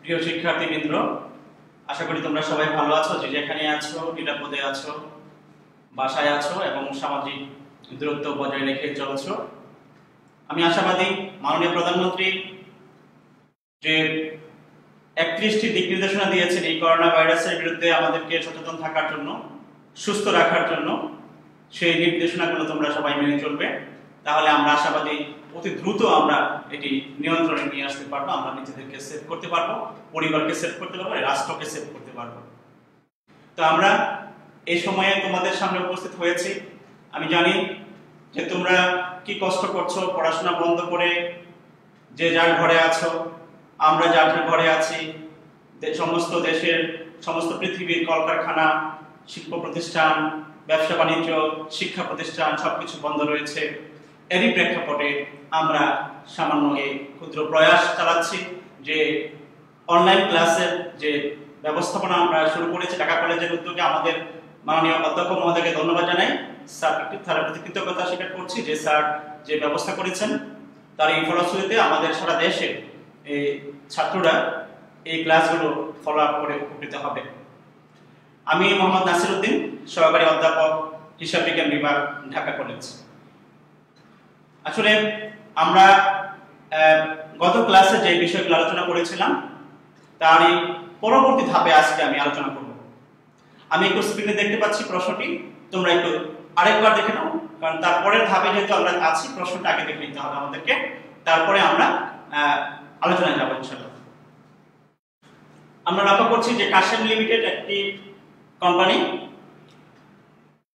প্রিয় শিক্ষার্থীবৃন্দ, আশা করি তোমরা সবাই ভালো আছো, যে যেখানে আছো, নিরাপদে আছো, বাসায় আছো এবং সামাজিক দূরত্ব বজায় রেখে চলছো। আমি আশাবাদী মাননীয় প্রধানমন্ত্রী যে 31টি দিক নির্দেশনা দিয়েছেন এই করোনা ভাইরাসের বিরুদ্ধে আমাদেরকে সচেতন থাকার জন্য, সুস্থ রাখার জন্য, সেই নির্দেশনাগুলো তোমরা সবাই মেনে চলবে। তাহলে আমরা আশাবাদী অতি দ্রুত আমরা এটি নিয়ন্ত্রণে নিয়ে আসতে পারবো, আমরা নিজেদেরকে সেভ করতে পারবো, পরিবারকে সেভ করতে পারবো, রাষ্ট্রকে সেভ করতে পারবো। তো আমরা এই সময়ে তোমাদের সামনে উপস্থিত হয়েছি। আমি জানি যে তোমরা কি কষ্ট করছো, পড়াশোনা বন্ধ করে যে যার ঘরে আছো, আমরা যার ঘরে আছি, সমস্ত দেশের, সমস্ত পৃথিবীর কলকারখানা, শিল্প প্রতিষ্ঠান, ব্যবসা বাণিজ্য, শিক্ষা প্রতিষ্ঠান সবকিছু বন্ধ রয়েছে। এরই প্রেক্ষাপটে আমরা সামান্য এই ক্ষুদ্র প্রয়াস চালাচ্ছি যে অনলাইন ক্লাসের যে ব্যবস্থাপনা আমরা শুরু করেছি ঢাকা কলেজের উদ্যোগে। আমাদের মাননীয় অধ্যক্ষ মহোদয়কে ধন্যবাদ জানাই, তার প্রতি কৃতজ্ঞতা স্বীকার করছি যে স্যার যে ব্যবস্থা করেছেন, তার এই ফলশ্রুতিতে আমাদের সারা দেশে এই ছাত্ররা এই ক্লাসগুলো ফলো আপ করে উপকৃত হবে। আমি মোহাম্মদ নাসির উদ্দিন, সহকারী অধ্যাপক, হিসাব বিজ্ঞান বিভাগ, ঢাকা কলেজ। আসলে আমরা গত ক্লাসে যে বিষয়গুলো আলোচনা করেছিলাম তারই পরবর্তী ধাপে আজকে আমি আলোচনা করব। আমি একটু স্ক্রিনে দেখতে পাচ্ছি প্রশ্নটি, তোমরা একটু আরেকবার দেখে নাও, কারণ তারপরের ধাপে যেহেতু আমরা আছি, প্রশ্নটা আগে দেখে নিতে হবে আমাদেরকে, তারপরে আমরা আলোচনায় যাব ইনশাআল্লাহ। আমরা লক্ষ্য করছি যে কাশেম লিমিটেড একটি কোম্পানি,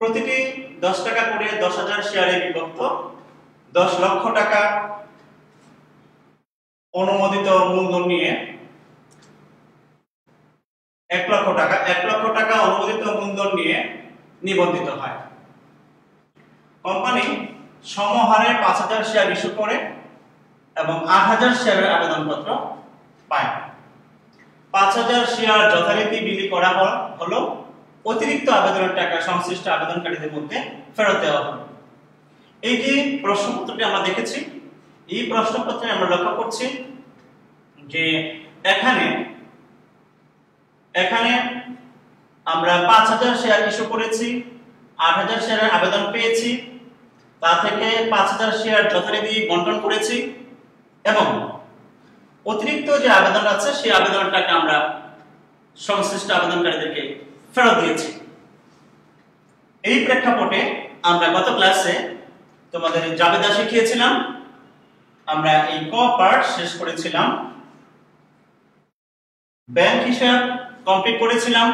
প্রতিটি 10 টাকা করে 10,000 শেয়ারে বিভক্ত 10 লক্ষ টাকা অনুমোদিত মূলধন নিয়ে 1 লক্ষ টাকা অনুমোদিত মূলধন নিয়ে নিবন্ধিত হয়। কোম্পানি সমহারে 5,000 শেয়ার ইস্যু করে এবং 8,000 শেয়ারের আবেদনপত্র পায়। 5,000 শেয়ার যথারীতি বিলি করা হলো, অতিরিক্ত আবেদনের টাকা সংশ্লিষ্ট আবেদনকারীদের মধ্যে ফেরত দেওয়া হলো। এই যে প্রশ্নপত্রটি আমরা দেখেছি, এই প্রশ্নপত্রে আমরা লক্ষ্য করছি যে এখানে আমরা 5,000 শেয়ার ইস্যু করেছি, 8,000 শেয়ারের আবেদন পেয়েছি, তা থেকে 5,000 শেয়ার যথারীতি বন্টন করেছি এবং অতিরিক্ত যে আবেদন আছে সেই আবেদনের টাকা আমরা সংশ্লিষ্ট আবেদনকারীদেরকে ফেরত দিয়েছি। এই প্রেক্ষাপটে আমরা গত ক্লাসে তোমাদের জাবেদা শিখিয়েছিলাম, আমরা এই ক পার্ট শেষ করেছিলাম, ব্যাংক হিসাব কমপ্লিট করেছিলাম,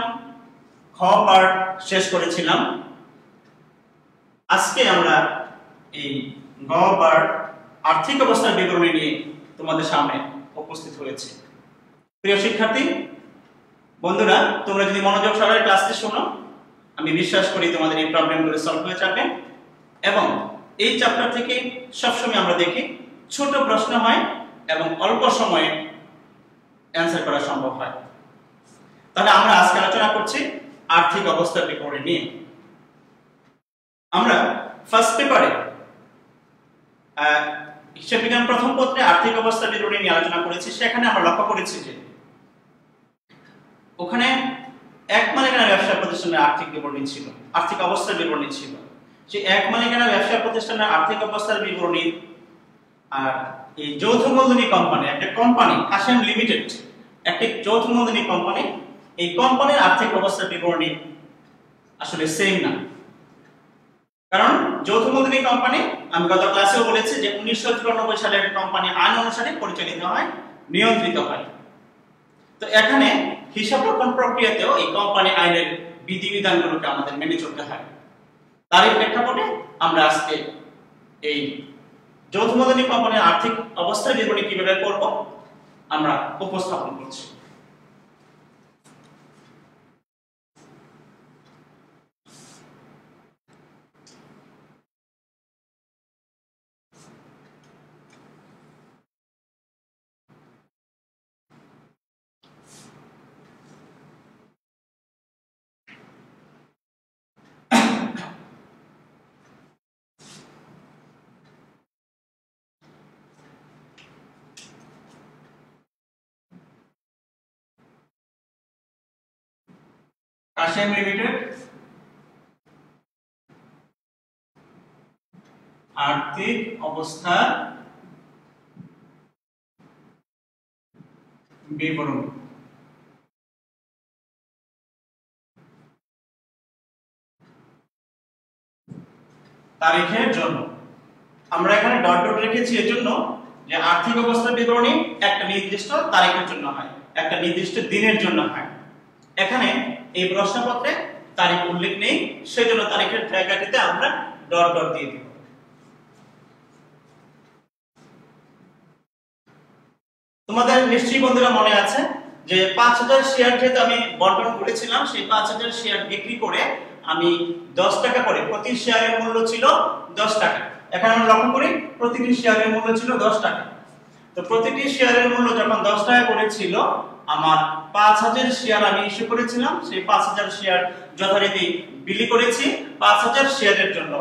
খ পার্ট শেষ করেছিলাম। আজকে আমরা এই গ পার্ট আর্থিক অবস্থার বিবরণী নিয়ে তোমাদের সামনে উপস্থিত হয়েছে। প্রিয় শিক্ষার্থী বন্ধুরা, তোমরা যদি মনোযোগ সহকারে ক্লাসটি শোনো, আমি বিশ্বাস করি তোমাদের এই প্রবলেমগুলো সলভ হয়ে যাবে এবং এই চ্যাপ্টার থেকে সবসময় আমরা দেখি ছোট প্রশ্ন হয় এবং অল্প সময়ে অ্যান্সার করা সম্ভব হয়। তাহলে আমরা আজকে আলোচনা করছি আর্থিক অবস্থার বিবরণী নিয়ে। আমরা ফার্স্ট পেপারে হিসাব বিজ্ঞান প্রথম পত্রে আর্থিক অবস্থার বিবরণী নিয়ে আলোচনা করেছি। সেখানে আমরা লক্ষ্য করেছি যে ওখানে এক মালিকানা ব্যবসা প্রতিষ্ঠানের আর্থিক বিবরণী ছিল, আর্থিক অবস্থার বিবরণী ছিল। সেই এক মালিকানা ব্যবসা প্রতিষ্ঠানের আর্থিক অবস্থার বিবরণী আর এই যৌথ মূলধনী কোম্পানি, একটা কোম্পানি কাশেম লিমিটেড একটি যৌথ মূলধনী কোম্পানি, এই কোম্পানির আর্থিক অবস্থার বিবরণী আসলে সেম না। কারণ যৌথ মূলধনী কোম্পানি, আমি গত ক্লাসেও বলেছি যে 1994 সালের কোম্পানি আইন অনুসারে পরিচালিত হয়, নিয়ন্ত্রিত হয়। তো এখানে হিসাব রক্ষণ প্রক্রিয়াতেও এই কোম্পানি আইনের বিধিবিধানগুলোকে আমাদের মেনে চলতে হয়। তারই প্রেক্ষাপটে আমরা আজকে এই যৌথ মূলধনী কোম্পানির আর্থিক অবস্থার বিবরণী কিভাবে করব আমরা উপস্থাপন করছি। কাশেম লিমিটেড আর্থিক অবস্থা বিবরণ। তারিখের জন্য আমরা এখানে ডট ডট রেখেছি এর জন্য যে আর্থিক অবস্থার বিবরণী একটা নির্দিষ্ট তারিখের জন্য হয়, একটা নির্দিষ্ট দিনের জন্য হয়। এখানে এই প্রশ্নপত্রে তারিখ উল্লেখ নেই, সেজন্য তারিখের জায়গাটিতে আমরা ডট ডট দিয়ে দিব। তোমাদের নিশ্চয়ই বন্ধুরা মনে আছে যে 5000 শেয়ার যেহেতু আমি বন্টন করেছিলাম, সেই 5000 শেয়ার বিক্রি করে আমি 10 টাকা করে, প্রতি শেয়ারের মূল্য ছিল 10 টাকা। এখানে আমরা লক্ষ্য করি প্রতিটি শেয়ারের মূল্য ছিল 10 টাকা। তো প্রতিটি শেয়ারের মূল্য যখন 10 টাকা করে ছিল, আমার 5000 শেয়ার আমি ইস্যু করেছিলাম, সেই 5000 শেয়ার যথারীতি বিলি করেছি। 5000 শেয়ারের জন্য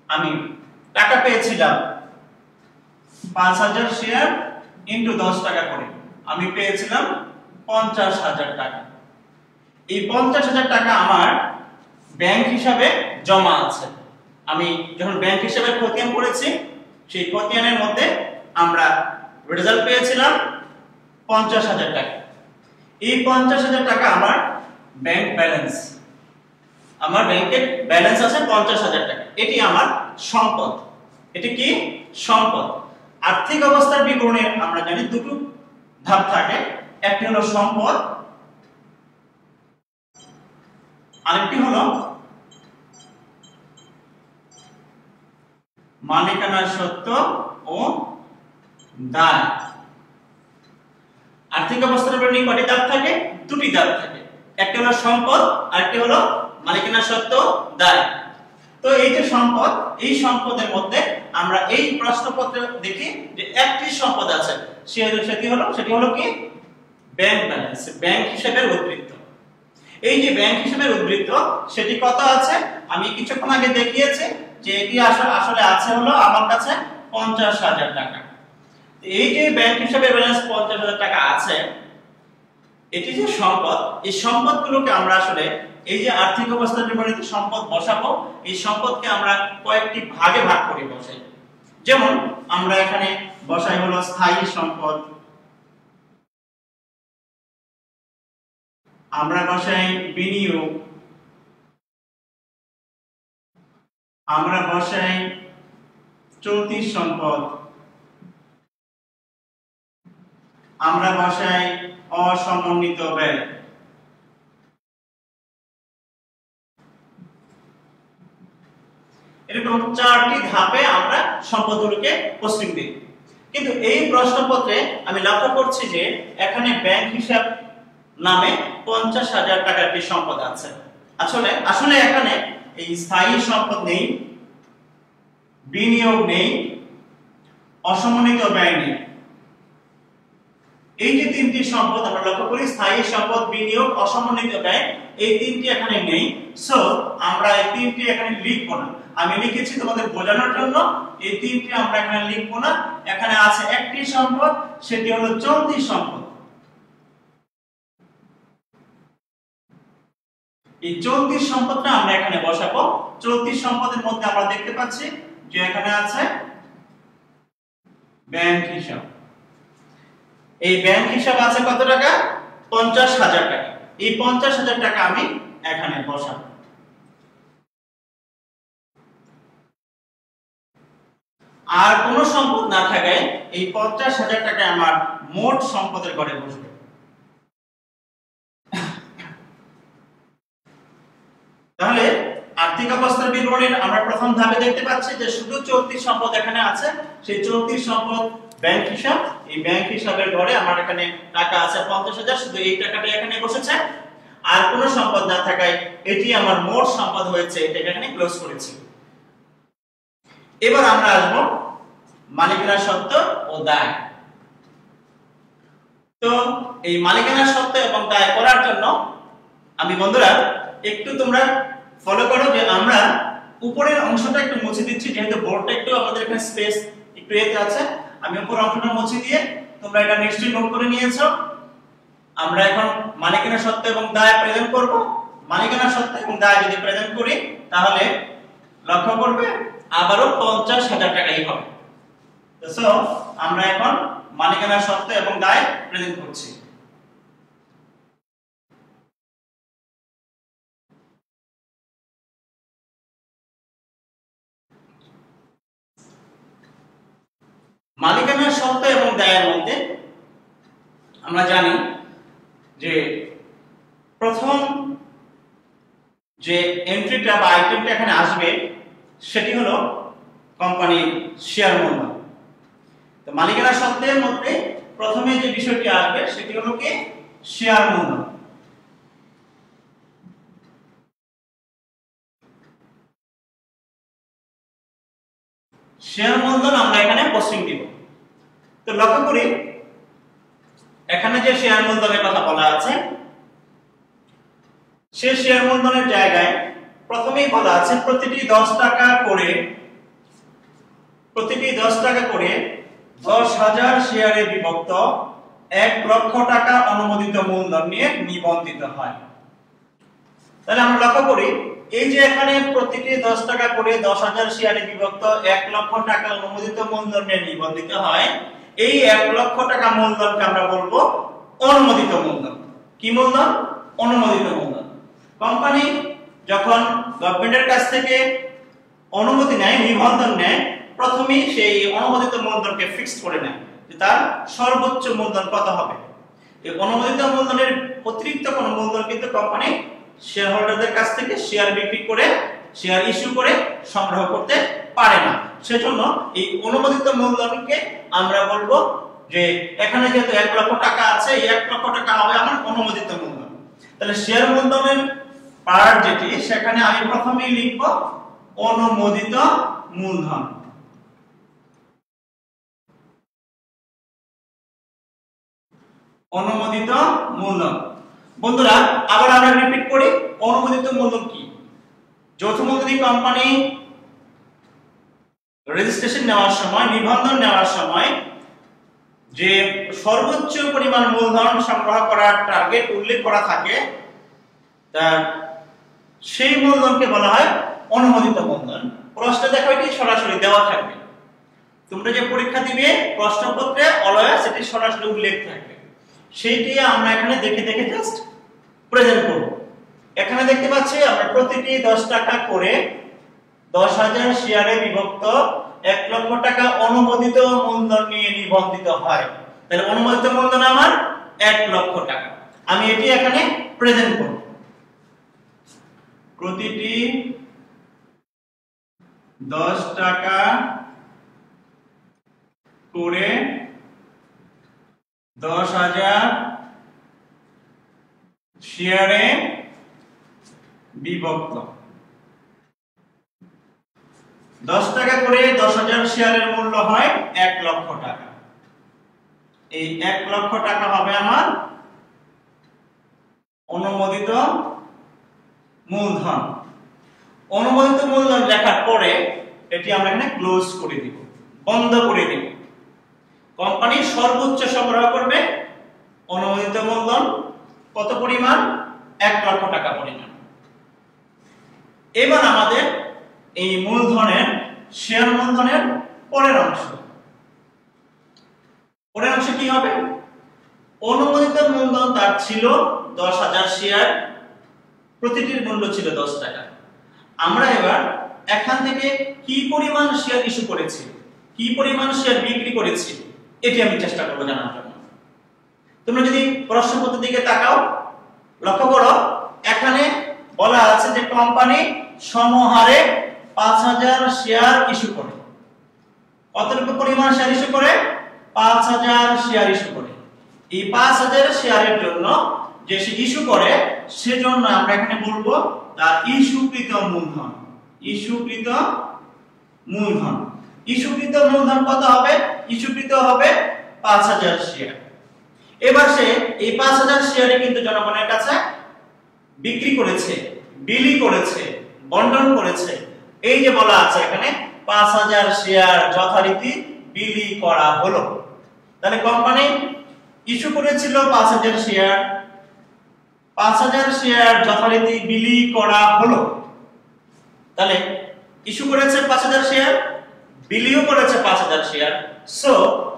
আমি টাকা পেয়েছিলাম 5000 শেয়ার ইনটু 10 টাকা করে আমি পেয়েছিলাম 50,000 টাকা। এই 50,000 টাকা আমার ব্যাংক হিসাবে জমা আছে। আমি যখন ব্যাংক হিসাবে খতিয়ান করেছি, সেই খতিয়ানের মধ্যে আমরা রেজাল্ট পেয়েছিলাম 50,000 টাকা। এই 50,000 টাকা আমার ব্যাংক ব্যালেন্স, আমার ব্যাংকের ব্যালেন্স আছে 50,000 টাকা। এটি আমার সম্পদ। এটি কি? সম্পদ। আর্থিক অবস্থার বিবরণে আমরা জানি দুটো ধাপ থাকে, একটি হলো সম্পদ, আরেকটি হলো মালিকানার সত্ত্ব ও দায়। আর্থিক অবস্থার বিবরণী কয়টি ধাপ থাকে? দুটি ধাপ থাকে, একটি হলো সম্পদ, আরেকটি হলো মালিকানার সত্ত্ব দায়। তো এই যে সম্পদ, এই সম্পদের মধ্যে আমরা এই প্রশ্নপত্রে দেখি যে একটি সম্পদ আছে, সেটি হলো কি? ব্যাংক ব্যালেন্স, ব্যাংক হিসাবের উদ্ধৃত। এই যে ব্যাংক হিসাবের উদ্ধৃত, সেটি কত আছে? আমি কিছুক্ষণ আগে দেখিয়েছি যে এটি আসলে আছে হলো আমার কাছে 50,000 টাকা। এই যে ব্যাংক হিসাবে ব্যালেন্স 50,000 টাকা আছে, এটি যে সম্পদ, এই সম্পদগুলোকে আমরা আসলে এই যে আর্থিক অবস্থার বিবরণীতে সম্পদ বসাবো, এই সম্পদকে আমরা কয়েকটি ভাগে ভাগ করে বসাই। যেমন আমরা এখানে বসাই হলো স্থায়ী সম্পদ, আমরা বসাই বিনিয়োগ, আমরা বসাই চলতি সম্পদ, আমরা বসাই অসমন্বিত ব্যয়। এরকম 4টি ধাপে আমরা সম্পদগুলোকে পোস্টিং দিই। কিন্তু এই প্রশ্নপত্রে আমি লক্ষ্য করছি যে এখানে ব্যাংক হিসাব নামে 50,000 টাকার একটি সম্পদ আছে। আসলে এখানে এই স্থায়ী সম্পদ নেই, বিনিয়োগ নেই, অসমন্বিত ব্যয় নেই। এই যে তিনটি সম্পদ আমরা লক্ষ্য করি, স্থায়ী সম্পদ, বিনিয়োগ, অসমন্বিত ব্যয়, এই তিনটি এখানে নেই। সো আমরা এই তিনটি এখানে লিখব না। আমি লিখেছি তোমাদের বোঝানোর জন্য, এই তিনটি আমরা এখানে লিখব না। এখানে আছে একটি সম্পদ, সেটি হলো চলতি সম্পদ। এই চলতি সম্পদটা আমরা এখানে বসাবো। চলতি সম্পদের মধ্যে আমরা দেখতে পাচ্ছি যে এখানে আছে ব্যাংক হিসাব। এই ব্যাংক হিসাব আছে কত টাকা? 50,000 টাকা। এই 50,000 টাকা আমি এখানে বসাবো। আর কোনো সম্পদ না থাকায় এই 50,000 টাকা আমার মোট সম্পদের ঘরে বসবে। তাহলে আর্থিক অবস্থার বিবরণীর আমরা প্রথম ধাপে দেখতে পাচ্ছি যে শুধু চলতি সম্পদ এখানে আছে। সেই চলতি সম্পদ ব্যাংক হিসাব, এই ব্যাংক হিসাবের ঘরে আমার এখানে টাকা আছে 50,000, শুধু এই টাকাটা এখানে বসেছে। আর কোনো সম্পদ না থাকায় এটি আমার মোট সম্পদ হয়েছে, এটা এখানে ক্লোজ করেছি। এবার আমরা আসব মালিকানার সত্ত্ব ও দায়। তো এই মালিকানার সত্ত্ব এবং দায় করার জন্য আমি বন্ধুরা একটু তোমরা ফলো করো যে আমরা উপরের অংশটা একটু মুছে দিচ্ছি, যেহেতু বোর্ডটা একটু আমাদের এখানে স্পেস একটু এতে আছে। আমি উপরের অংশটা মুছে দিয়ে, তোমরা এটা নিশ্চয়ই নোট করে নিয়েছো। আমরা এখন মালিকানার সত্ত্ব এবং দায় প্রেজেন্ট করব। মালিকানা সত্ত্ব এবং দায় যদি প্রেজেন্ট করি তাহলে লক্ষ্য করবে আবারও 50,000 টাকাই হবে। সো আমরা এখন মালিকানা সত্ত্ব এবং দায় প্রেজেন্ট করছি। মালিকানার সত্ত্ব এবং দায়ের মধ্যে আমরা জানি যে প্রথম যে এন্ট্রিটা বা আইটেমটা এখানে আসবে সেটি হলো কোম্পানির শেয়ার মূলধন। তো মালিকানা সত্ত্বের মধ্যে প্রথমে যে বিষয়টি আসবে সেটি হলো কি শেয়ার মূলধন। শেয়ার মূলধন আমরা এখানে পোস্টিং দিব। তো লক্ষ্য করি এখানে যে শেয়ার মূলধনের কথা বলা আছে সে শেয়ার মূলধনের জায়গায় প্রথমেই বলা আছে প্রতিটি 10 টাকা করে 10,000 শেয়ারে বিভক্ত 1 লক্ষ টাকা অনুমোদিত মূলধন নিয়ে নিবন্ধিত হয়। তাহলে আমরা লক্ষ্য করি এই যে এখানে প্রতিটি 10 টাকা করে 10,000 শেয়ারে বিভক্ত 1 লক্ষ টাকা অনুমোদিত মূলধন নিয়ে নিবন্ধিত হয়, এই 1 লক্ষ টাকা মূলধনকে আমরা বলবো অনুমোদিত মূলধন। কি মূলধন? অনুমোদিত মূলধন। কোম্পানি যখন গভর্নমেন্টের কাছ থেকে অনুমতি নেয়, নিবন্ধন নেয়, প্রথমেই সেই অনুমোদিত মূলধনকে ফিক্সড করে নেয় যে তার সর্বোচ্চ মূলধন কত হবে। এই অনুমোদিত মূলধনের অতিরিক্ত কোনো মূলধন কিন্তু কোম্পানি শেয়ার হোল্ডারদের কাছ থেকে শেয়ার বিক্রি করে শেয়ার ইস্যু করে সংগ্রহ করতে পারে না। সেজন্য এই অনুমোদিত মূলধনকে আমরা বলবো যে এখানে যেহেতু 1 লক্ষ টাকা আছে, এই 1 লক্ষ টাকা হবে আমার অনুমোদিত মূলধন। তাহলে শেয়ার মূলধনের পার্ট যেটি সেখানে আমি প্রথমেই লিখব অনুমোদিত মূলধন। অনুমোদিত মূলধন। বন্ধুরা আবার আমরা রিপিট করি অনুমোদিত মূলধন কি। যৌথ মূলধনী কোম্পানি রেজিস্ট্রেশন নেওয়ার সময়, নিবন্ধন নেওয়ার সময় যে সর্বোচ্চ পরিমাণ মূলধন সংগ্রহ করার টার্গেট উল্লেখ করা থাকে তার সেই মূলধনকে বলা হয় অনুমোদিত মূলধন। প্রশ্নে দেখো এটি সরাসরি দেওয়া থাকবে। তোমরা যে পরীক্ষা দিবে প্রশ্নপত্রে অলওয়েজ এটি সরাসরি উল্লেখ থাকবে। সেইটি আমরা এখানে দেখে দেখে জাস্ট প্রেজেন্ট করব। এখানে দেখতে পাচ্ছি আমরা প্রতিটি 10 টাকা করে 10,000 শেয়ারে বিভক্ত 1 লক্ষ টাকা অনুমোদিত মূলধন নিয়ে নিবন্ধিত হয়। তাহলে অনুমোদিত মূলধন আমার 1 লক্ষ টাকা। আমি এটি এখানে প্রেজেন্ট করব। প্রতিটি 10 টাকা করে 10,000 শেয়ারে বিভক্ত। 10 টাকা করে 10,000 শেয়ারের মূল্য হয় 1 লক্ষ টাকা। এই 1 লক্ষ টাকা হবে আমার অনুমোদিত মূলধন। অনুমোদিত মূলধন লেখার পরে এটি আমরা এখানে ক্লোজ করে দিব, বন্ধ করে দিব। কোম্পানি সর্বোচ্চ সংগ্রহ করবে অনুমোদিত মূলধন কত পরিমাণ? 1 লক্ষ টাকা পরিমাণ। এবার আমাদের এই মূলধনের শেয়ার মূলধনের পরের অংশ কি হবে? অনুমোদিত মূলধন তার ছিল 10,000 শেয়ার, প্রতিটির মূল্য ছিল 10 টাকা। আমরা এবার এখান থেকে কি পরিমাণ শেয়ার ইস্যু করেছি, কি পরিমাণ শেয়ার বিক্রি করেছি এটি আমি চেষ্টা করব জানার জন্য। তোমরা যদি প্রশ্নপত্রের দিকে তাকাও লক্ষ্য করো এখানে বলা আছে যে কোম্পানি সমহারে 5,000 শেয়ার ইস্যু করে। কতটুকু পরিমাণ শেয়ার ইস্যু করে? 5,000 শেয়ার ইস্যু করে। এই 5,000 শেয়ারের জন্য যে সে ইস্যু করে সেজন্য আমরা এখানে বলবো তার ইস্যুকৃত মূলধন। ইস্যুকৃত মূলধন। ইস্যুকৃত মূলধন কত হবে? ইস্যুকৃত হবে 5,000 শেয়ার। এবার সে এই 5,000 শেয়ারে কিন্তু জনগণের কাছে বিক্রি করেছে, বিলি করেছে, বন্টন করেছে। এই যে বলা আছে এখানে 5,000 শেয়ার যথারীতি বিলি করা হলো। তাহলে কোম্পানি ইস্যু করেছিল 5,000 শেয়ার, 5000 শেয়ার যথারীতি বিলি করা হলো। তাহলে ইস্যু করেছে 5000 শেয়ার, বিলিও করেছে 5000 শেয়ার। সো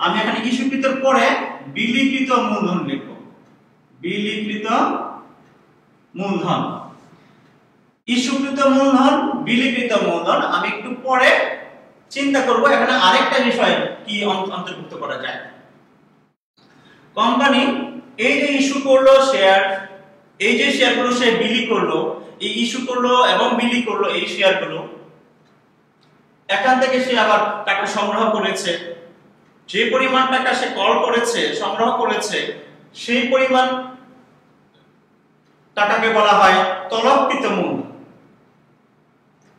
আমি এখানে ইস্যুকৃতর পরে বিলিকৃত মূলধন লিখব। বিলিকৃত মূলধন, ইস্যুকৃত মূলধন, বিলিকৃত মূলধন। আমি একটু পরে চিন্তা করব এখানে আরেকটা বিষয় কি অন্তর্ভুক্ত করা যায়। কোম্পানি এই যে ইস্যু করলো শেয়ার, এই যে শেয়ারগুলো সে বিলি করলো, এই ইস্যু করলো এবং বিলি করলো এই শেয়ারগুলো, এখান থেকে সে আবার টাকা সংগ্রহ করেছে। যে পরিমাণ টাকা সে কল করেছে, সংগ্রহ করেছে, সেই পরিমাণ টাকাকে বলা হয় তলবকৃত মূলধন।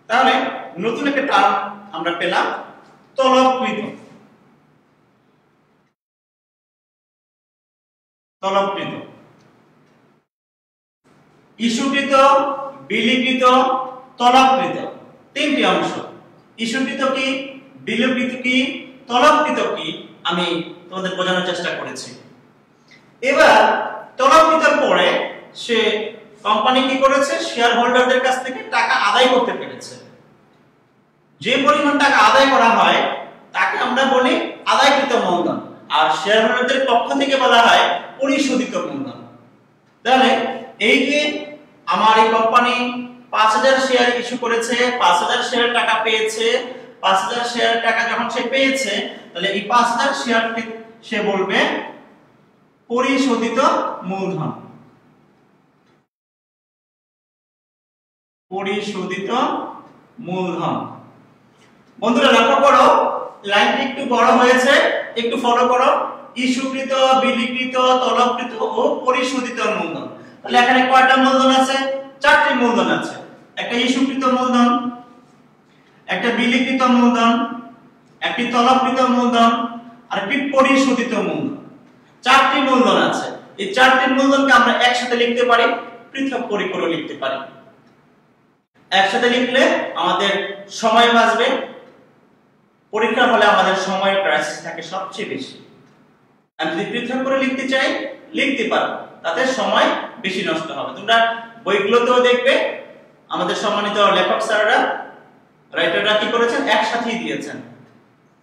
তাহলে নতুন একটা টার্ম আমরা পেলাম, তলবকৃত। তলবকৃত, ইস্যুকৃত, বিলিকৃত, তলবকৃত, তিনটি অংশ। ইস্যুকৃত কি, বিলিকৃত কি, তলবকৃত কি, আমি তোমাদের বোঝানোর চেষ্টা করেছি। এবার তলবকৃতর পরে সে কোম্পানি কি করেছে, শেয়ার হোল্ডারদের কাছ থেকে টাকা আদায় করতে পেরেছে। যে পরিমাণ টাকা আদায় করা হয় তাকে আমরা বলি আদায়কৃত মূলধন, আর শেয়ার হোল্ডারদের পক্ষ থেকে বলা হয় পরিশোধিত মূলধন। তাহলে এই যে আমার এই কোম্পানি 5000 শেয়ার ইস্যু করেছে, 5000 শেয়ার টাকা পেয়েছে, 5000 শেয়ার টাকা যখন সে পেয়েছে, তাহলে এই 5000 শেয়ারকে সে বলবে পরিশোধিত মূলধন। পরিশোধিত মূলধন। বন্ধুরা লক্ষ্য করো, লাইনটি একটু বড় হয়েছে, একটু ফলো করো। ইস্যুকৃত, বিলিকৃত, তলবকৃত ও পরিশোধিত মূলধন। তাহলে এখানে কয়টা মূলধন আছে? 4টি মূলধন আছে। একটা ইস্যুকৃত মূলধন, একটা বিলিকৃত মূলধন, একটি তলবকৃত মূলধন, আর একটি পরিশোধিত মূলধন। 4টি মূলধন আছে। এই 4টি মূলধনকে আমরা একসাথে লিখতে পারি, পৃথক করে করে লিখতে পারি। একসাথে লিখলে আমাদের সময় বাঁচবে। পরীক্ষার হলে আমাদের সময়ের ক্রাইসিস থাকে সবচেয়ে বেশি। আমি যদি পৃথক করে লিখতে চাই, লিখতে পারবো, তাতে সময় বেশি নষ্ট হবে। তোমরা বইগুলোতেও দেখবে আমাদের সম্মানিত লেখক স্যাররা, রাইটাররা কি করেছেন, একসাথেই দিয়েছেন।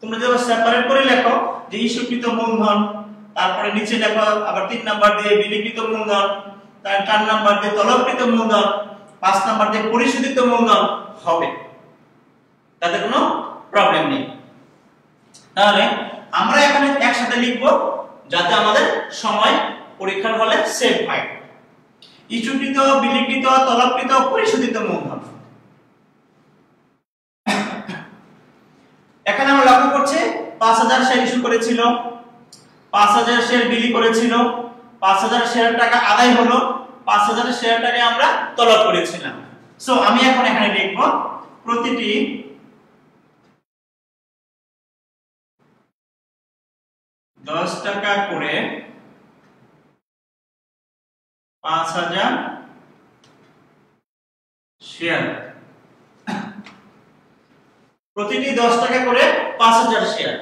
তোমরা যদি সেপারেট করে লেখো যে ইস্যুকৃত মূলধন, তারপরে নিচে লেখো আবার 3 নাম্বার দিয়ে বিলিকৃত মূলধন, তার 4 নাম্বার দিয়ে তলবকৃত মূলধন, 5 নাম্বার দিয়ে পরিশোধিত মূলধন হবে, তাতে কোনো প্রবলেম নেই। তাহলে আমরা এখানে একসাথে লিখব যাতে আমাদের সময় পরীক্ষার হলে সেভ হয়। ইস্যুকৃত, বিলিকৃত, তলবকৃত, পরিশোধিত মূলধন। এখানে আমরা লক্ষ্য করছি 5000 শেয়ার ইস্যু করেছিল, 5000 শেয়ার বিলি করেছিল, 5000 শেয়ার টাকা আদায় হলো, 5000 শেয়ার টাকা আমরা তলব করেছিলাম। সো আমি এখন এখানে লিখব প্রতিটি $10 করে 5000 শেয়ার। প্রতিটি $10 করে 5000 শেয়ার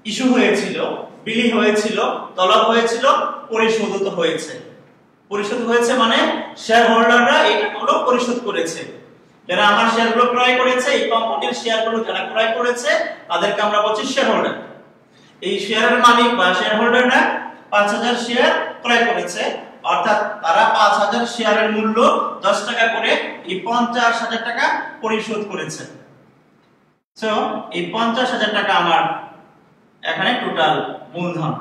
ইস্যু হয়েছিল, বিলি হয়েছিল, তলব হয়েছিল, পরিশোধিত হয়েছে। পরিশোধ হয়েছে মানে শেয়ার হোল্ডাররা এই টাকাগুলো পরিশোধ করেছে। যারা আমার শেয়ারগুলো ক্রয় করেছে, এই কোম্পানির শেয়ারগুলো যারা ক্রয় করেছে, তাদেরকে আমরা বলছি শেয়ার হোল্ডার। এই শেয়ারের মালিক বা শেয়ার হোল্ডাররা 5000 শেয়ার ক্রয় করেছে, অর্থাৎ তারা 5000 শেয়ারের মূল্য $10 করে এই 50000 টাকা পরিশোধ করেছে। সো এই 50000 টাকা আমার এখানে টোটাল মূলধন।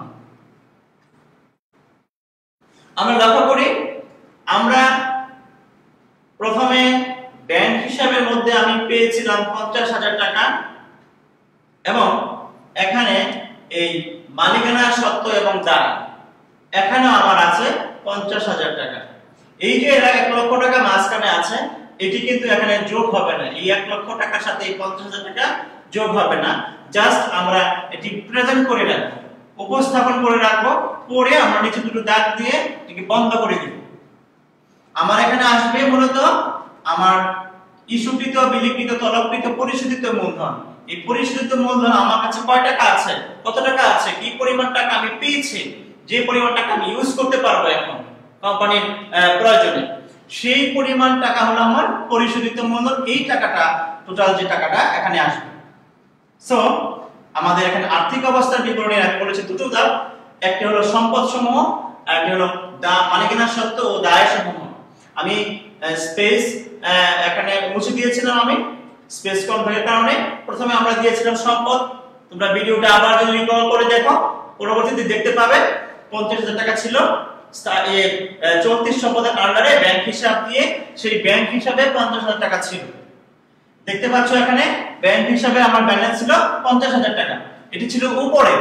আমরা লক্ষ্য করি, আমরা প্রথমে ব্যাংক হিসাবের মধ্যে আমি পেয়েছিলাম 50000 টাকা, এবং এখানে এই মালিকানা সত্ত্ব এবং দায় এখানেও আমার আছে 50000 টাকা। এই যে 1 লক্ষ টাকা মাঝখানে আছে, এটি কিন্তু এখানে যোগ হবে না। এই 1 লক্ষ টাকার সাথে এই 50000 টাকা যোগ হবে না। জাস্ট আমরা এটি প্রেজেন্ট করে রাখবো, উপস্থাপন করে রাখবো, পরে আমরা নিচে দুটো দাগ দিয়ে এটিকে বন্ধ করে দিব। আমার এখানে আসবে মূলত আমার ইস্যুকৃত, বিলিকৃত, তলবকৃত, পরিশোধিত মূলধন। এই পরিশোধিত মূলধন আমার কাছে কয় টাকা আছে, কত টাকা আছে, কি পরিমাণ টাকা আমি পেয়েছি, যে পরিমাণ টাকা আমি ইউজ করতে পারবো এখন কোম্পানির প্রয়োজনে, সেই পরিমাণ টাকা হলো আমার পরিশোধিত মূলধন। এই টাকাটা টোটাল যে টাকাটা এখানে আসবে। সো আমাদের এখানে আর্থিক অবস্থার বিবরণী আমি বলেছি দুটো ধাপ, একটি হলো সম্পদ সমূহ আর একটি হলো মালিকানা সত্ত্ব ও দায় সমূহ। আমি স্পেস এখানে মুছে দিয়েছিলাম, আমি স্পেস কম থাকার কারণে। প্রথমে আমরা দিয়েছিলাম সম্পদ, তোমরা ভিডিওটা আবার যদি রিকল করে দেখো পরবর্তীতে দেখতে পাবে 50,000 টাকা ছিল 34 সম্পদের আন্ডারে ব্যাংক হিসাব দিয়ে, সেই ব্যাংক হিসাবে 50,000 টাকা ছিল। দেখতে পাচ্ছ এখানে ব্যাংক হিসাবে আমার ব্যালেন্স ছিল 50,000 টাকা, এটি ছিল উপরে।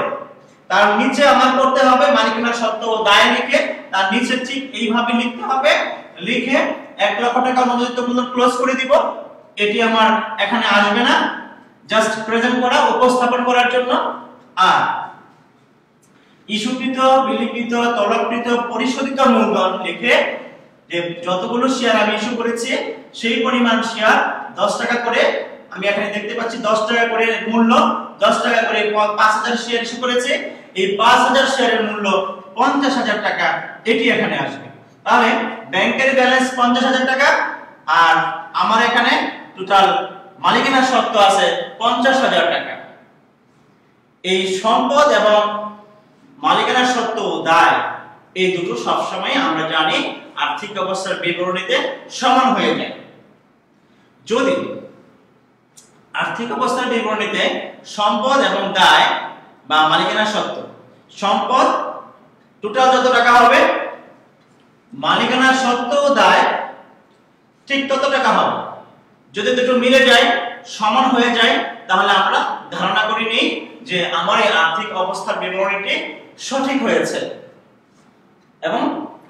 তার নিচে আমার করতে হবে মালিকানা সত্ত্ব ও দায় লিখে, তার নিচে ঠিক এইভাবে লিখতে হবে, লিখে 1 লক্ষ টাকা অনুমোদিত মূলধন ক্লোজ করে দিব। এটি আমার এখানে আসবে না, জাস্ট প্রেজেন্ট করা, উপস্থাপন করার জন্য। আর ইস্যুকৃত, বিলিকৃত, তলবকৃত, পরিশোধিত মূলধন লিখে যে যতগুলো শেয়ার আমি ইস্যু করেছি সেই পরিমাণ শেয়ার 10 টাকা করে, আমি এখানে দেখতে পাচ্ছি 10 টাকা করে মূল্য, 10 টাকা করে 5000 শেয়ার ইস্যু করেছে, এই 5000 শেয়ারের মূল্য 50,000 টাকা, এটি এখানে আসবে। তাহলে ব্যাংকের ব্যালেন্স 50,000 টাকা আর আমার এখানে টোটাল মালিকানা সত্ত্ব আছে 50,000 টাকা। এই সম্পদ এবং মালিকানা সত্ত্ব ও দায় এই দুটো সবসময় আমরা জানি আর্থিক অবস্থার বিবরণীতে সমান হয়ে যায়। যদি আর্থিক অবস্থার বিবরণীতে সম্পদ এবং দায় বা মালিকানা সত্ত্ব, সম্পদ টোটাল যত টাকা হবে, মালিকানা সত্ত্ব ও দায় ঠিক তত টাকা হবে। যদি দুটো মিলে যায়, সমান হয়ে যায়, তাহলে আমরা ধারণা করি নেই যে আমার এই আর্থিক অবস্থার বিবরণীটি সঠিক হয়েছে এবং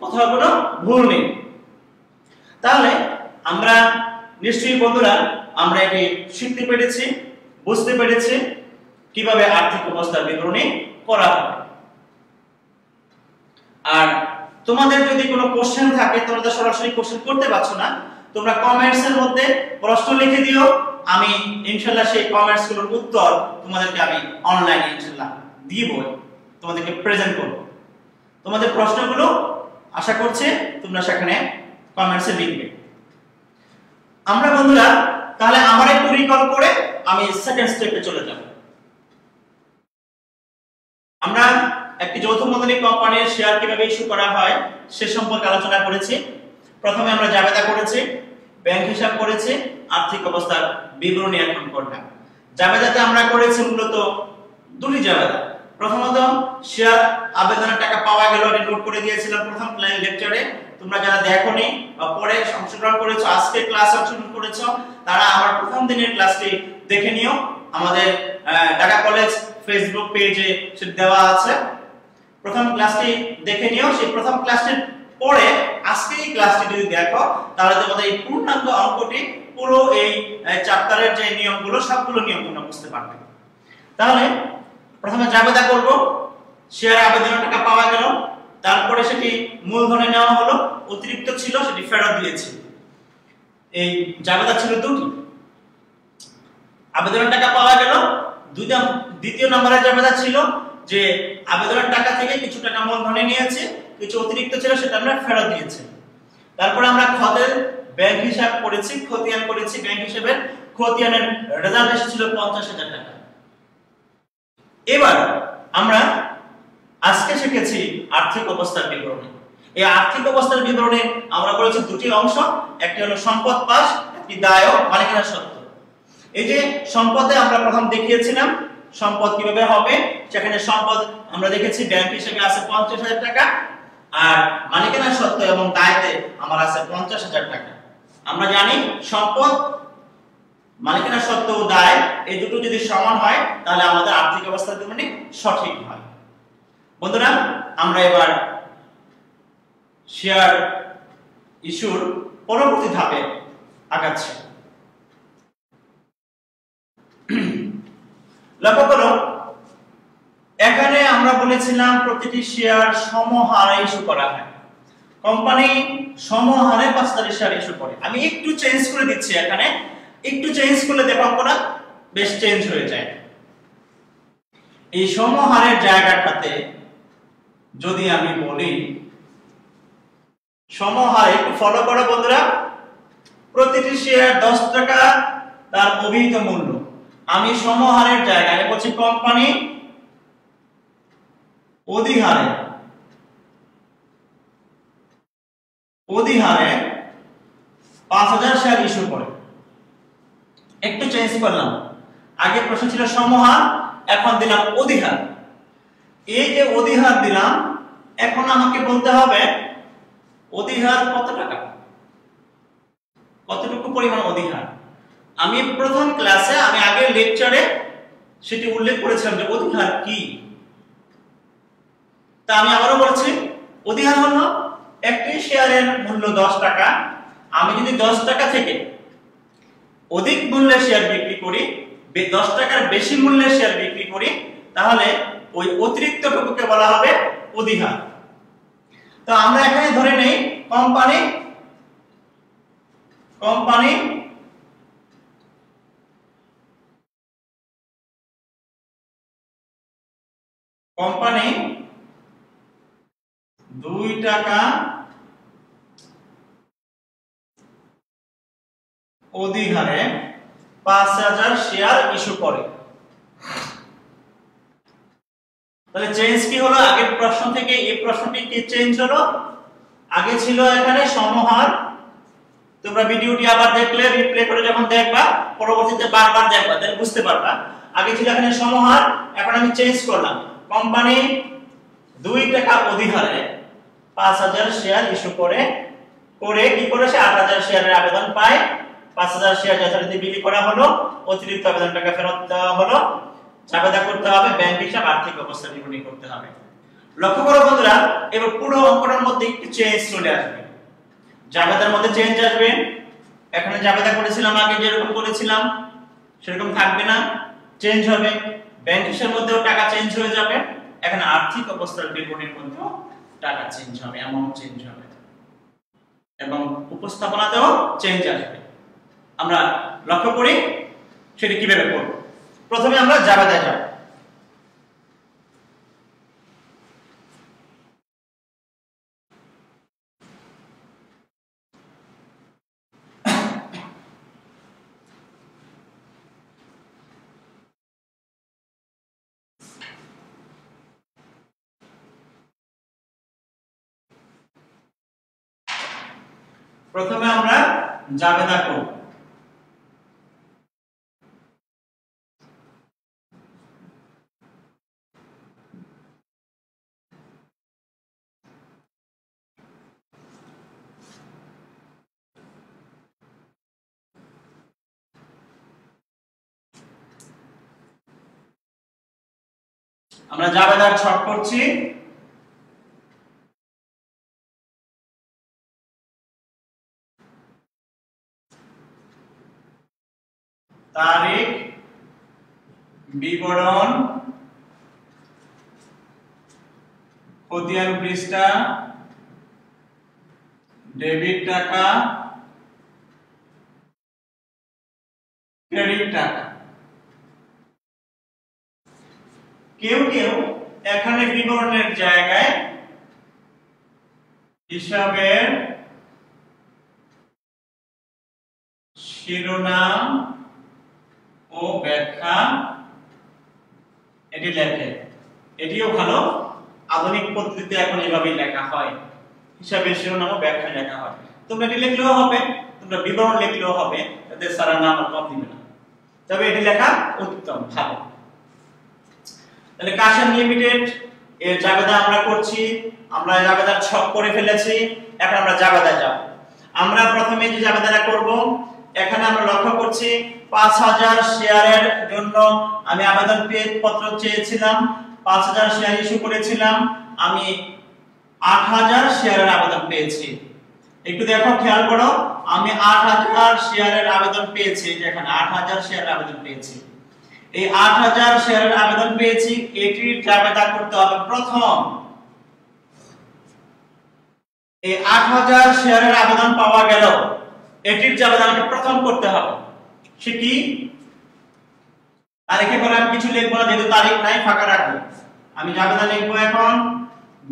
কোথাও কোনো ভুল নেই। তাহলে আমরা নিশ্চয়ই বন্ধুরা আমরা এটি শিখতে পেরেছি, বুঝতে পেরেছি কিভাবে আর্থিক অবস্থার বিবরণী করা হয়। আর তোমাদের যদি কোনো কোশ্চেন থাকে, তোমরা তো সরাসরি কোশ্চেন করতে পারছো না, তোমরা কমেন্টস এর মধ্যে প্রশ্ন লিখে দিও, আমি ইনশাআল্লাহ সেই কমেন্টস গুলোর উত্তর তোমাদেরকে আমি অনলাইনে ইনশাআল্লাহ দিব, তোমাদেরকে প্রেজেন্ট করব। তোমাদের প্রশ্নগুলো আশা করছি তোমরা সেখানে কমেন্টসে লিখবে। আমরা বন্ধুরা তাহলে আমার একটু রিকল করে আমি সেকেন্ড স্টেপে চলে যাব। আমরা একটি যৌথ মূলধনী কোম্পানির শেয়ার কিভাবে ইস্যু করা হয় সে সম্পর্কে আলোচনা করেছি। প্রথমে আমরা জাবেদা করেছি, ব্যাংক হিসাব করেছি, আর্থিক অবস্থার বিবরণী এখন করলাম। জাবেদাতে আমরা করেছি মূলত দুটি জাবেদা। প্রথমত শেয়ার আবেদনের টাকা পাওয়া গেল, এটা নোট করে দিয়েছিলাম প্রথম লেকচারে। তোমরা যারা দেখোনি বা পরে অংশগ্রহণ করেছো, আজকে ক্লাস অংশগ্রহণ করেছো, তারা আমার প্রথম দিনের ক্লাসটি দেখে নিও। আমাদের ঢাকা কলেজ ফেসবুক পেজে সেটা দেওয়া আছে, প্রথম ক্লাসটি দেখে নিও। সেই প্রথম ক্লাসটির পরে আজকে এই ক্লাসটি যদি দেখো তাহলে তোমাদের এই পূর্ণাঙ্গ অঙ্কটি, পুরো এই চ্যাপ্টারের যে নিয়মগুলো সবগুলো নিয়ম তোমরা বুঝতে পারবে। তাহলে প্রথমে জাবেদা করব, শেয়ার আবেদনের টাকা পাওয়া গেল, তারপরে সেটি মূলধনে নেওয়া হলো, অতিরিক্ত ছিল সেটি ফেরত দিয়েছি। এই জাবেদা ছিল দুটি, আবেদনের টাকা পাওয়া গেল। দ্বিতীয় নম্বরের জাবেদা ছিল যে আবেদনের টাকা থেকে কিছু টাকা মূলধনে নিয়েছে, কিছু অতিরিক্ত ছিল সেটা আমরা ফেরত দিয়েছি। তারপর আমরা খতের ব্যাংক হিসাব করেছি, খতিয়ান করেছি, ব্যাংক হিসাবের খতিয়ানের রেজাল্ট এসেছিল 50,000 টাকা। এবার আমরা আজকে শিখেছি আর্থিক অবস্থার বিবরণী। এই আর্থিক অবস্থার বিবরণে আমরা করেছি দুটি অংশ, একটি হলো সম্পদ পাশ, একটি দায় ও মালিকানা সত্ত্ব। এই যে সম্পদে আমরা প্রথম দেখিয়েছিলাম সম্পদ কিভাবে হবে, সেখানে সম্পদ আমরা দেখেছি ব্যাংক হিসেবে আছে 50,000 টাকা, আর মালিকানা সত্ত্ব এবং দায়তে আমার আছে 50,000 টাকা। আমরা জানি সম্পদ, মালিকানা সত্ত্ব ও দায় এই দুটো যদি সমান হয় তাহলে আমাদের আর্থিক অবস্থার বিবরণী সঠিক হয়। বন্ধুরা আমরা এবার শেয়ার ইস্যুর পরবর্তী ধাপে আগাচ্ছি। লক্ষ্য করো, এখানে আমরা বলেছিলাম প্রতিটি শেয়ার সমহারে ইস্যু করা হয়। কোম্পানি সমহারে 5,000 শেয়ার ইস্যু করে। আমি একটু চেঞ্জ করে দিচ্ছি, এখানে একটু চেঞ্জ করলে দেখো না বেশ চেঞ্জ হয়ে যায়। এই সমহারের জায়গাটাতে যদি আমি বলি সমহারে, একটু ফলো করো বন্ধুরা, প্রতিটি শেয়ার 10 টাকা তার অভিহিত মূল্য। আমি সমহারের জায়গায় আমি বলছি কোম্পানি অধিহারে 5000 শেয়ার ইস্যু করে। একটু চেঞ্জ করলাম, আগে প্রশ্ন ছিল সমহার, এখন দিলাম অধিহার। এই যে অধিহার দিলাম, এখন আমাকে বলতে হবে অধিহার কত টাকা, কতটুকু পরিমাণ অধিহার। আমি প্রথম ক্লাসে, আমি আগের লেকচারে সেটি উল্লেখ করেছিলাম যে অধিহার কি। তা আমি আবারও বলছি, অধিহার হলো একটি শেয়ারের মূল্য 10 টাকা। আমি যদি 10 টাকা থেকে অধিক মূল্যের শেয়ার বিক্রি করি, 10 টাকার বেশি মূল্যের শেয়ার বিক্রি করি, তাহলে ওই অতিরিক্তটুকুকে বলা হবে অধিহার। তো আমরা এখানে ধরে নেই কোম্পানি কোম্পানি 2 টাকা অধিহারে 5000 শেয়ার ইস্যু করে। তাহলে চেঞ্জ কি হলো? আগের প্রশ্ন থেকে এই প্রশ্নটি কি চেঞ্জ হলো? আগে ছিল এখানে সমহার, তোমরা ভিডিওটি আবার দেখলে, রিপ্লে করে যখন দেখবা, পরবর্তীতে বারবার দেখবা, তাহলে বুঝতে পারবা। আগে ছিল এখানে সমহার, এখন আমি চেঞ্জ করলাম, কোম্পানি 2 টাকা অধিহারে 5000 শেয়ার ইস্যু করে কি করে সে 8000 শেয়ারের আবেদন পায়। 5000 শেয়ার যথারীতি বিক্রি করা হলো, অতিরিক্ত আবেদন টাকা ফেরত দেওয়া হলো, জাবেদা করতে হবে, ব্যাংক হিসাব, আর্থিক অবস্থা নির্ণয় করতে হবে। লক্ষ্য করো বন্ধুরা, এবার পুরো অঙ্কটার মধ্যে একটু চেঞ্জ চলে আসবে, জাবেদার মধ্যে চেঞ্জ আসবে। এখানে জাবেদা করেছিলাম আগে যেরকম করেছিলাম সেরকম থাকবে না, চেঞ্জ হবে। ব্যাংক হিসাবের মধ্যেও টাকা চেঞ্জ হয়ে যাবে, এখানে আর্থিক অবস্থার বিবরণীর মধ্যেও টাকা চেঞ্জ হবে, অ্যামাউন্ট চেঞ্জ হবে, এবং উপস্থাপনাতেও চেঞ্জ আসবে। আমরা লক্ষ্য করি সেটা কিভাবে করব। প্রথমে আমরা জাবেদায় যাব। প্রথমে আমরা জাবেদা করব। আমরা জাবেদার ছক করছি। তারিখ, বিবরণ, খতিয়ান পৃষ্ঠা, ডেবিট টাকা, ক্রেডিট টাকা। কেউ কেউ এখানে বিবরণের জায়গায় হিসাবের শিরোনাম ও ব্যাখ্যা এটি লেখে, এটিও ভালো। আধুনিক পদ্ধতিতে এখন এভাবেই লেখা হয়, হিসাবের শিরোনাম ও ব্যাখ্যা লেখা হয়। তোমরা এটি লিখলেও হবে, তোমরা বিবরণ লিখলেও হবে, এতে সারা নাম আর কম দিবে না, তবে এটি লেখা উত্তম, ভালো। তাহলে কাশেম লিমিটেড এর জাবেদা আমরা করছি, আমরা জাবেদার ছক করে ফেলেছি। এখন আমরা জাবেদায় যাব। আমরা প্রথমে যে জাবেদাটা করব, এখানে আমরা লক্ষ্য করছি 5000 শেয়ারের জন্য আমি আবেদন পত্র চেয়েছিলাম, 5000 শেয়ার ইস্যু করেছিলাম, আমি 8000 শেয়ারের আবেদন পেয়েছি। একটু দেখো, খেয়াল করো, আমি 8000 শেয়ারের আবেদন পেয়েছি, যেখানে 8000 শেয়ারের আবেদন পেয়েছি। এই 8000 শেয়ারের আবেদন পেয়েছি, এটির জাবেদা করতে হবে প্রথম। এই 8000 শেয়ারের আবেদন পাওয়া গেল, এটির জাবেদা আমাকে প্রথম করতে হবে। সে কি? তারিখে করে আমি কিছু লিখবো না, যেহেতু তারিখ নাই, ফাঁকা রাখবো। আমি জাবেদা লিখবো এখন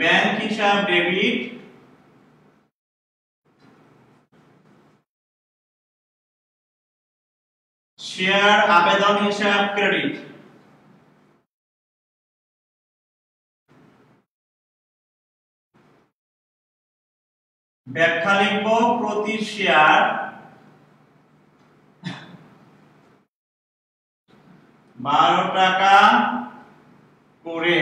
ব্যাংক হিসাব ডেবিট শেয়ার আবেদন হিসাব ক্রেডিট। ব্যাখ্যা লিখব প্রতি শেয়ার 12 টাকা করে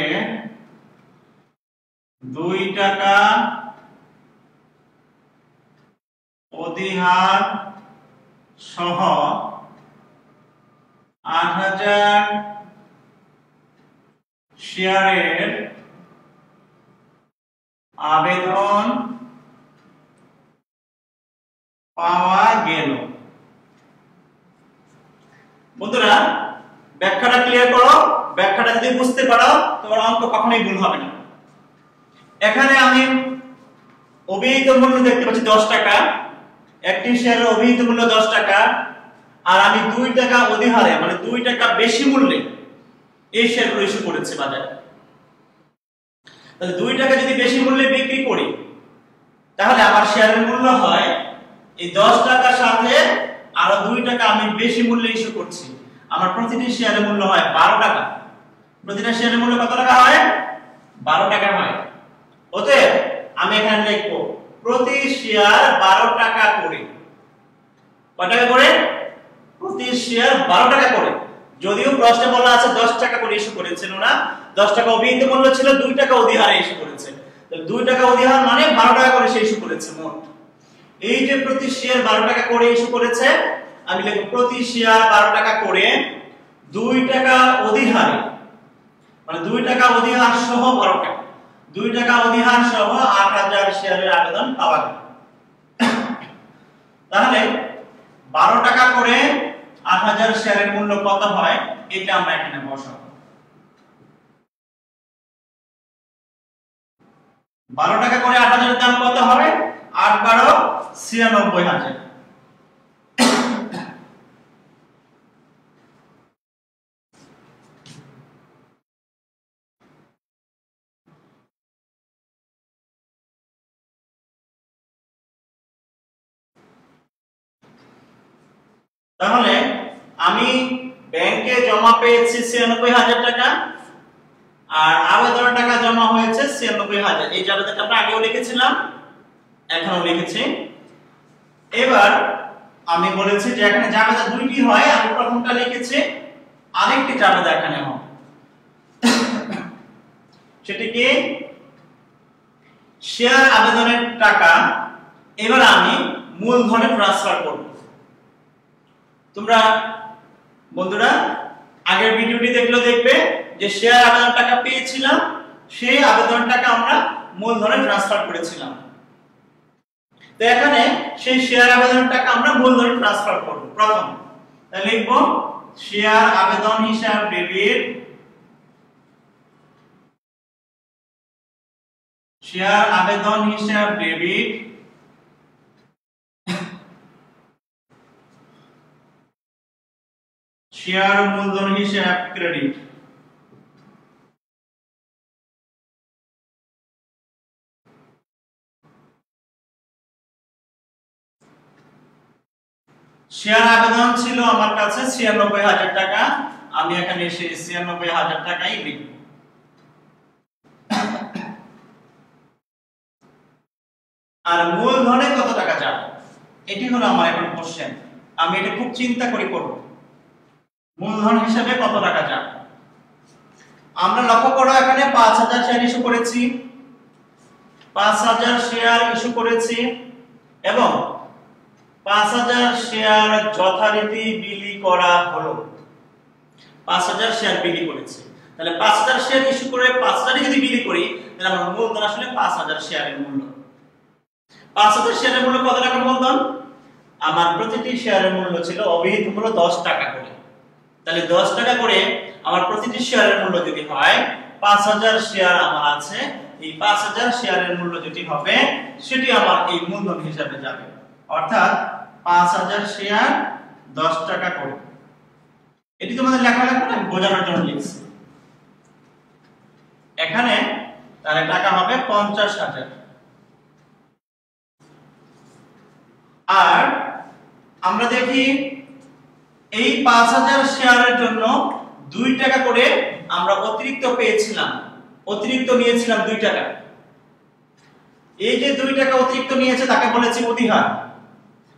2 টাকা অধিহার সহ 8000 শেয়ারের আবেদন পাওয়া গেল। বন্ধুরা ব্যাখ্যাটা ক্লিয়ার করো, ব্যাখ্যাটা যদি বুঝতে পারো তোমার অঙ্ক কখনোই ভুল হবে না। এখানে আমি অভিহিত মূল্য দেখতে পাচ্ছি 10 টাকা, একটি শেয়ারের অভিহিত মূল্য 10 টাকা, আর আমি 2 টাকা অধিহারে মানে 2 টাকা বেশি মূল্যে এই শেয়ারগুলো ইস্যু করেছে বাজারে। তাহলে 2 টাকা যদি বেশি মূল্যে বিক্রি করি তাহলে আমার শেয়ারের মূল্য হয় এই 10 টাকার সাথে আরো 2 টাকা আমি বেশি মূল্যে ইস্যু করছি, আমার প্রতিটি শেয়ারের মূল্য হয় 12 টাকা। প্রতিটা শেয়ারের মূল্য কত টাকা হয়? 12 টাকা হয়। অতএব আমি এখানে লিখব প্রতি শেয়ার 12 টাকা করে। কত টাকা করে? প্রতি শেয়ার 12 টাকা করে। যদিও প্রশ্নে বলা আছে 10 টাকা করে ইস্যু করেছিল না, 10 টাকা অভিহিত মূল্য ছিল, 2 টাকা অধিহারে ইস্যু করেছে। তাহলে 2 টাকা অধিহার মানে 12 টাকা করে সে ইস্যু করেছে মোট। এই যে প্রতি শেয়ার 12 টাকা করে ইস্যু করেছে, আমি লিখব প্রতি শেয়ার 12 টাকা করে 2 টাকা অধিহারে মানে 2 টাকা অধিহার সহ 12 টাকা, 2 টাকা অধিহার সহ 8000 শেয়ারের আবেদন পাওয়া গেল। তাহলে 12 টাকা করে 8000 শেয়ারের মূল্য কত হয় এটা আমরা এখানে বসাবো। 12 টাকা করে 8000 এর দাম কত হবে? 8 12 96,000। তাহলে আমি ব্যাংকে জমা পেয়েছি 96,000 টাকা আর আবেদনের টাকা জমা হয়েছে 96,000। এই জাবেদাটা আমরা আগেও লিখেছিলাম, এখনো লিখেছি। এবার আমি বলেছি যে এখানে জাবেদা দুইটি হয়, আমি প্রথমটা লিখেছি, আরেকটি জাবেদা এখানে হবে। সেটি কি? শেয়ার আবেদনের টাকা এবার আমি মূলধনে ট্রান্সফার করব। তোমরা বন্ধুরা আগের ভিডিওটি দেখলে দেখবে যে শেয়ার আবেদন টাকা পেয়েছিলাম, সেই আবেদন টাকা আমরা মূলধনে ট্রান্সফার করেছিলাম। তো এখানে সেই শেয়ার আবেদন টাকা আমরা মূলধনে ট্রান্সফার করব। প্রথম তাহলে লিখব শেয়ার আবেদন হিসাব ডেবিট, শেয়ার আবেদন হিসাব ডেবিট, শেয়ার মূলধন হিসাব ক্রেডিট। শেয়ার আবেদন ছিল আমার কাছে 96,000 টাকা, আমি এখানে সেই 96,000 টাকাই লিখব। আর মূলধনে কত টাকা যাবে এটি হলো আমার এখন কোশ্চেন। আমি এটা খুব চিন্তা করে করব, মূলধন হিসাবে কত টাকা যাবে। আমরা লক্ষ্য করো এখানে 5000 শেয়ার ইস্যু করেছি, 5000 শেয়ার ইস্যু করেছি এবং 5000 শেয়ার যথারীতি বিলি করা হলো। 5000 শেয়ার বিলি করেছি, তাহলে 5000 শেয়ার ইস্যু করে 5000 যদি বিলি করি তাহলে আমার মূলধন আসলে 5000 শেয়ারের মূল্য। 5000 শেয়ারের মূল্য কত টাকা মূলধন? আমার প্রতিটি শেয়ারের মূল্য ছিল অভিহিত মূল্য 10 টাকা করে। তাহলে 10 টাকা করে আমার প্রতিটি শেয়ারের মূল্য যদি হয়, 5000 শেয়ার আমার আছে, এই 5000 শেয়ারের মূল্য যেটি হবে সেটি আমার এই মূলধন হিসাবে যাবে। অর্থাৎ 5000 শেয়ার 10 টাকা করে। এটি তোমাদের লেখা লাগবে না, বোঝানোর জন্য লিখছি। এখানে তাহলে টাকা হবে 50,000। আর আমরা দেখি এই 5000 শেয়ারের জন্য 2 টাকা করে আমরা অতিরিক্ত পেয়েছিলাম, অতিরিক্ত নিয়েছিলাম 2 টাকা। এই যে 2 টাকা অতিরিক্ত নিয়েছে তাকে বলেছি অধিহার।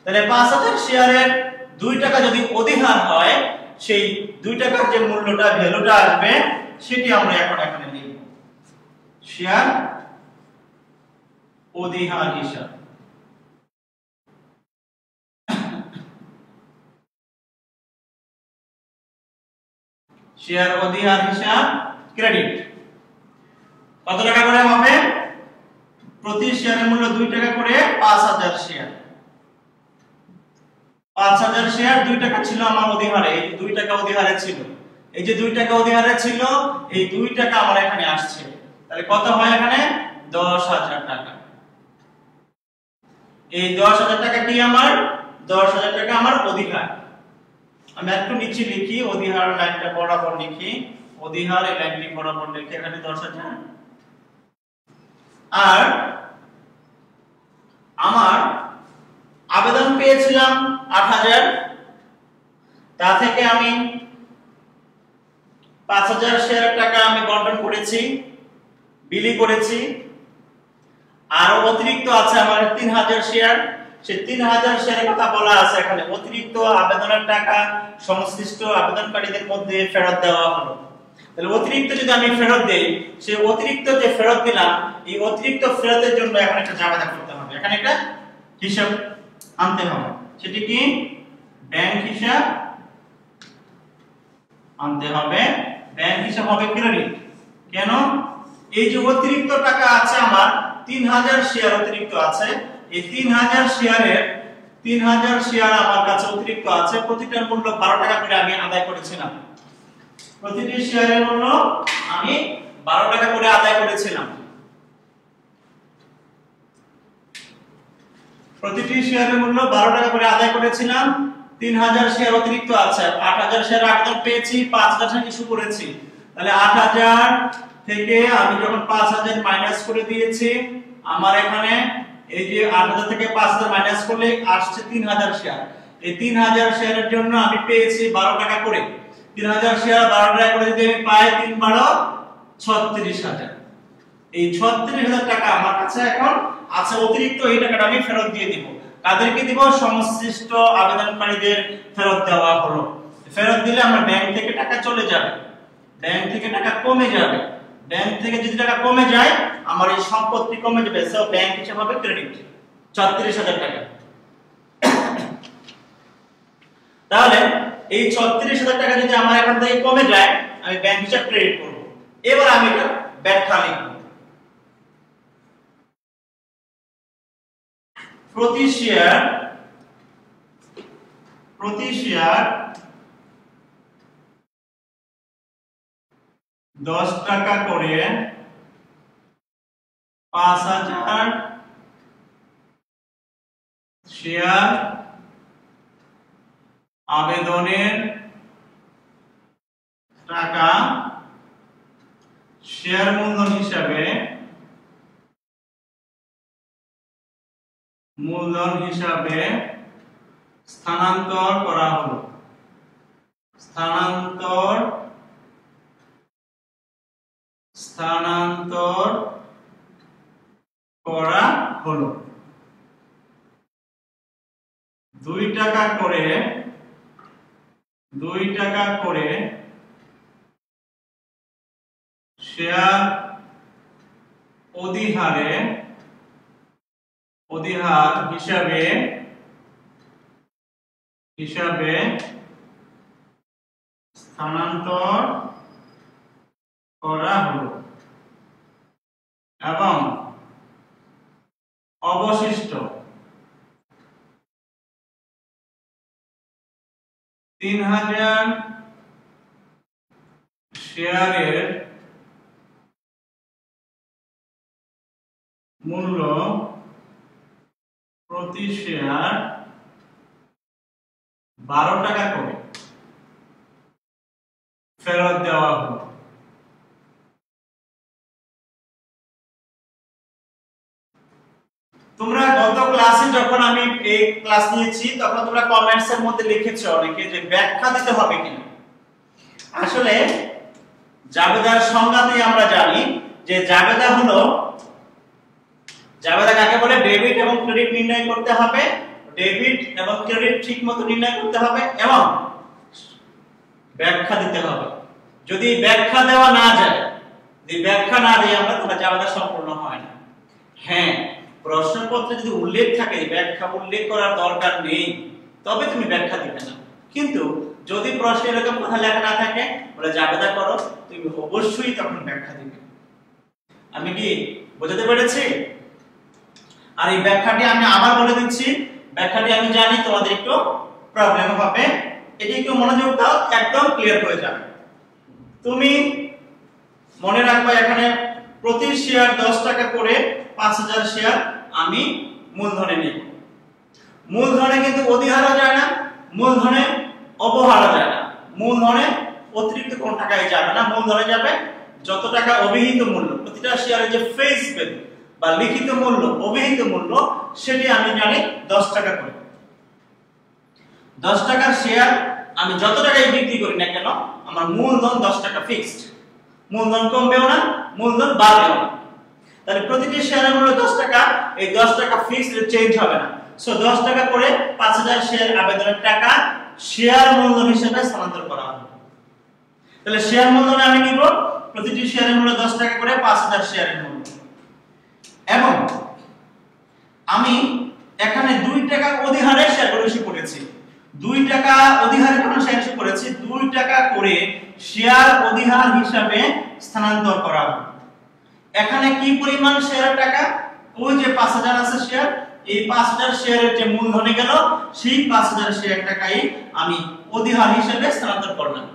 তাহলে 5000 শেয়ারের 2 টাকা যদি অধিহার হয়, সেই 2 টাকার যে মূল্যটা ভ্যালুটা আসবে সেটি আমরা এখন এখানে লিখব। শেয়ার অধিহার হিসাব। শেয়ার অধিহার হিসাব ক্রেডিট। কত টাকা করে হবে? প্রতি শেয়ারের মূল্য 2 টাকা করে 5000 শেয়ার। 5000 শেয়ার 2 টাকা ছিল আমার অধিহারে, এই 2 টাকা অধিহারে ছিল। এই যে 2 টাকা অধিহারে ছিল, এই 2 টাকা আমার এখানে আসছে। তাহলে কত হয় এখানে? 10000 টাকা। এই 10000 টাকা কি আমার? 10000 টাকা আমার অধিহার। আমি একটু নিচে লিখি, অধিহার লাইনটা বরাবর লিখি, অধিহার এই লাইনটি বরাবর লিখি এখানে 10000। আর আমার আবেদন পেয়েছিলাম 8000, তা থেকে আমি 5000 শেয়ার টাকা আমি বন্টন করেছি, বিলি করেছি। আর অতিরিক্ত আছে আমার 3000 শেয়ার। সেই 3000 শেয়ারের কথা বলা আছে এখানে। অতিরিক্ত আবেদনের টাকা সংশ্লিষ্ট আবেদনকারীদের মধ্যে ফেরত দেওয়া হলো। তাহলে অতিরিক্ত যদি আমি ফেরত দেই, সেই অতিরিক্ত যে ফেরত দিলাম, এই অতিরিক্ত ফেরতের জন্য এখন একটা জাবেদা করতে হবে, এখানে একটা হিসাব আনতে হবে। সেটি কি? ব্যাংক হিসাব আনতে হবে। ব্যাংক হিসাব হবে ক্রেডিট। কেন? এই যে অতিরিক্ত টাকা আছে আমার 3000 শেয়ার অতিরিক্ত আছে, এই 3000 শেয়ার আমার কাছে অতিরিক্ত আছে। প্রতিটার মূল্য 12 টাকা করে আমি আদায় করেছিলাম। প্রতিটি শেয়ারের মূল্য আমি 12 টাকা করে আদায় করেছিলাম। প্রতিটি শেয়ারের মূল্য 12 টাকা করে আদায় করেছিলাম। 3000 শেয়ার অতিরিক্ত আছে, 8000 শেয়ার আবেদন পেয়েছি, 5000 টাকা ইস্যু করেছি। তাহলে 8000 থেকে আমি যখন 5000 মাইনাস করে দিয়েছি, আমার এখানে এই যে 8000 থেকে 5000 মাইনাস করলে আসছে 3000 শেয়ার। এই 3000 শেয়ারের জন্য আমি পেয়েছি 12 টাকা করে। 3000 শেয়ার 12 টাকা করে যদি আমি পাই, 3 12 36000। এই 36000 টাকা আমার কাছে এখন আছে অতিরিক্ত। এই টাকাটা আমি ফেরত দিয়ে দিব। কাদেরকে দিব? সংশ্লিষ্ট আবেদনকারীদের ফেরত দেওয়া হলো। ফেরত দিলে আমার ব্যাংক থেকে টাকা চলে যাবে, ব্যাংক থেকে টাকা কমে যাবে। ব্যাংক থেকে যদি টাকা কমে যায়, আমার এই সম্পত্তি কমে যাবে। সো ব্যাংক হিসাব হবে ক্রেডিট, 36000 টাকা। তাহলে এই 36000 টাকা যদি আমার এখান থেকে কমে যায়, আমি ব্যাংক হিসাব ক্রেডিট করব। এবার আমি এটা ব্যাখ্যা লিখব। প্রতি শেয়ার 10 টাকা করে 5000 শেয়ার আবেদনের টাকা শেয়ার মূলধন হিসাবে স্থানান্তর করা হলো। স্থানান্তর করা হলো। 2 টাকা করে শেয়ার অধিহার হিসাবে স্থানান্তর করা হলো এবং অবশিষ্ট 3000 শেয়ারের মূল্য প্রতি শেয়ার 12 টাকা করে ফেরত দেওয়া হলো। তোমরা গত ক্লাসে যখন আমি এই ক্লাস নিয়েছি তখন তোমরা কমেন্টস এর মধ্যে লিখেছো অনেকে যে ব্যাখ্যা দিতে হবে কিনা। আসলে জাবেদার সংজ্ঞাতেই আমরা জানি যে জাবেদা হলো, জাবেদা কাকে বলে? ডেবিট এবং ক্রেডিট নির্ণয় করতে হবে, ডেবিট এবং ক্রেডিট ঠিকমতো নির্ণয় করতে হবে এবং ব্যাখ্যা দিতে হবে। যদি ব্যাখ্যা দেওয়া না যায়, যদি ব্যাখ্যা না দিই আমরা, তাহলে জাবেদা সম্পূর্ণ হয় না। হ্যাঁ, প্রশ্নপত্রে যদি উল্লেখ থাকে ব্যাখ্যা উল্লেখ করার দরকার নেই, তবে তুমি ব্যাখ্যা দিবে না। কিন্তু যদি প্রশ্নে এরকম কথা লেখা না থাকে বলে জাবেদা করো, তুমি অবশ্যই তখন ব্যাখ্যা দিবে। আমি কি বোঝাতে পেরেছি? আর এই ব্যাখ্যাটি আমি আবার বলে দিচ্ছি, ব্যাখ্যাটি আমি জানি তোমাদের একটু প্রবলেম হবে, এটি একটু মনোযোগ দাও, একদম ক্লিয়ার হয়ে যাবে। তুমি মনে রাখবে এখানে প্রতি শেয়ার 10 টাকা করে 5000 শেয়ার আমি মূলধনে নিব। মূলধনে কিন্তু অধিহারও যায় না, মূলধনে অপহারও যায় না, মূলধনে অতিরিক্ত কোন টাকায় যাবে না, মূলধনে যাবে যত টাকা অভিহিত মূল্য, প্রতিটা শেয়ারের যে ফেস ভ্যালু বা লিখিত মূল্য, অভিহিত মূল্য, সেটি আমি জানি 10 টাকা করে। 10 টাকার শেয়ার আমি যত টাকায় বিক্রি করি না কেন, আমার মূলধন 10 টাকা ফিক্সড, মূলধন কমবেও না, মূলধন বাড়বেও না। তাহলে প্রতিটি শেয়ারের মূল্য 10 টাকা, এই 10 টাকা ফিক্সড, চেঞ্জ হবে না। সো 10 টাকা করে 5000 শেয়ার আবেদনের টাকা শেয়ার মূলধন হিসেবে স্থানান্তর করা হবে। তাহলে শেয়ার মূলধনে আমি নিব প্রতিটি শেয়ারের মূল্য 10 টাকা করে 5000 শেয়ারের মূল্য, এবং আমি এখানে 2 টাকা অধিহারে শেয়ারগুলো ইস্যু করেছি। 2 টাকা অধিহারে যখন শেয়ার ইস্যু করেছি, 2 টাকা করে শেয়ার অধিহার হিসাবে স্থানান্তর করা হবে। এখানে কি পরিমাণ শেয়ারের টাকা? ওই যে 5000 আছে শেয়ার, এই 5000 শেয়ারের যে মূলধনে গেল, সেই 5000 শেয়ার টাকাই আমি অধিহার হিসেবে স্থানান্তর করলাম।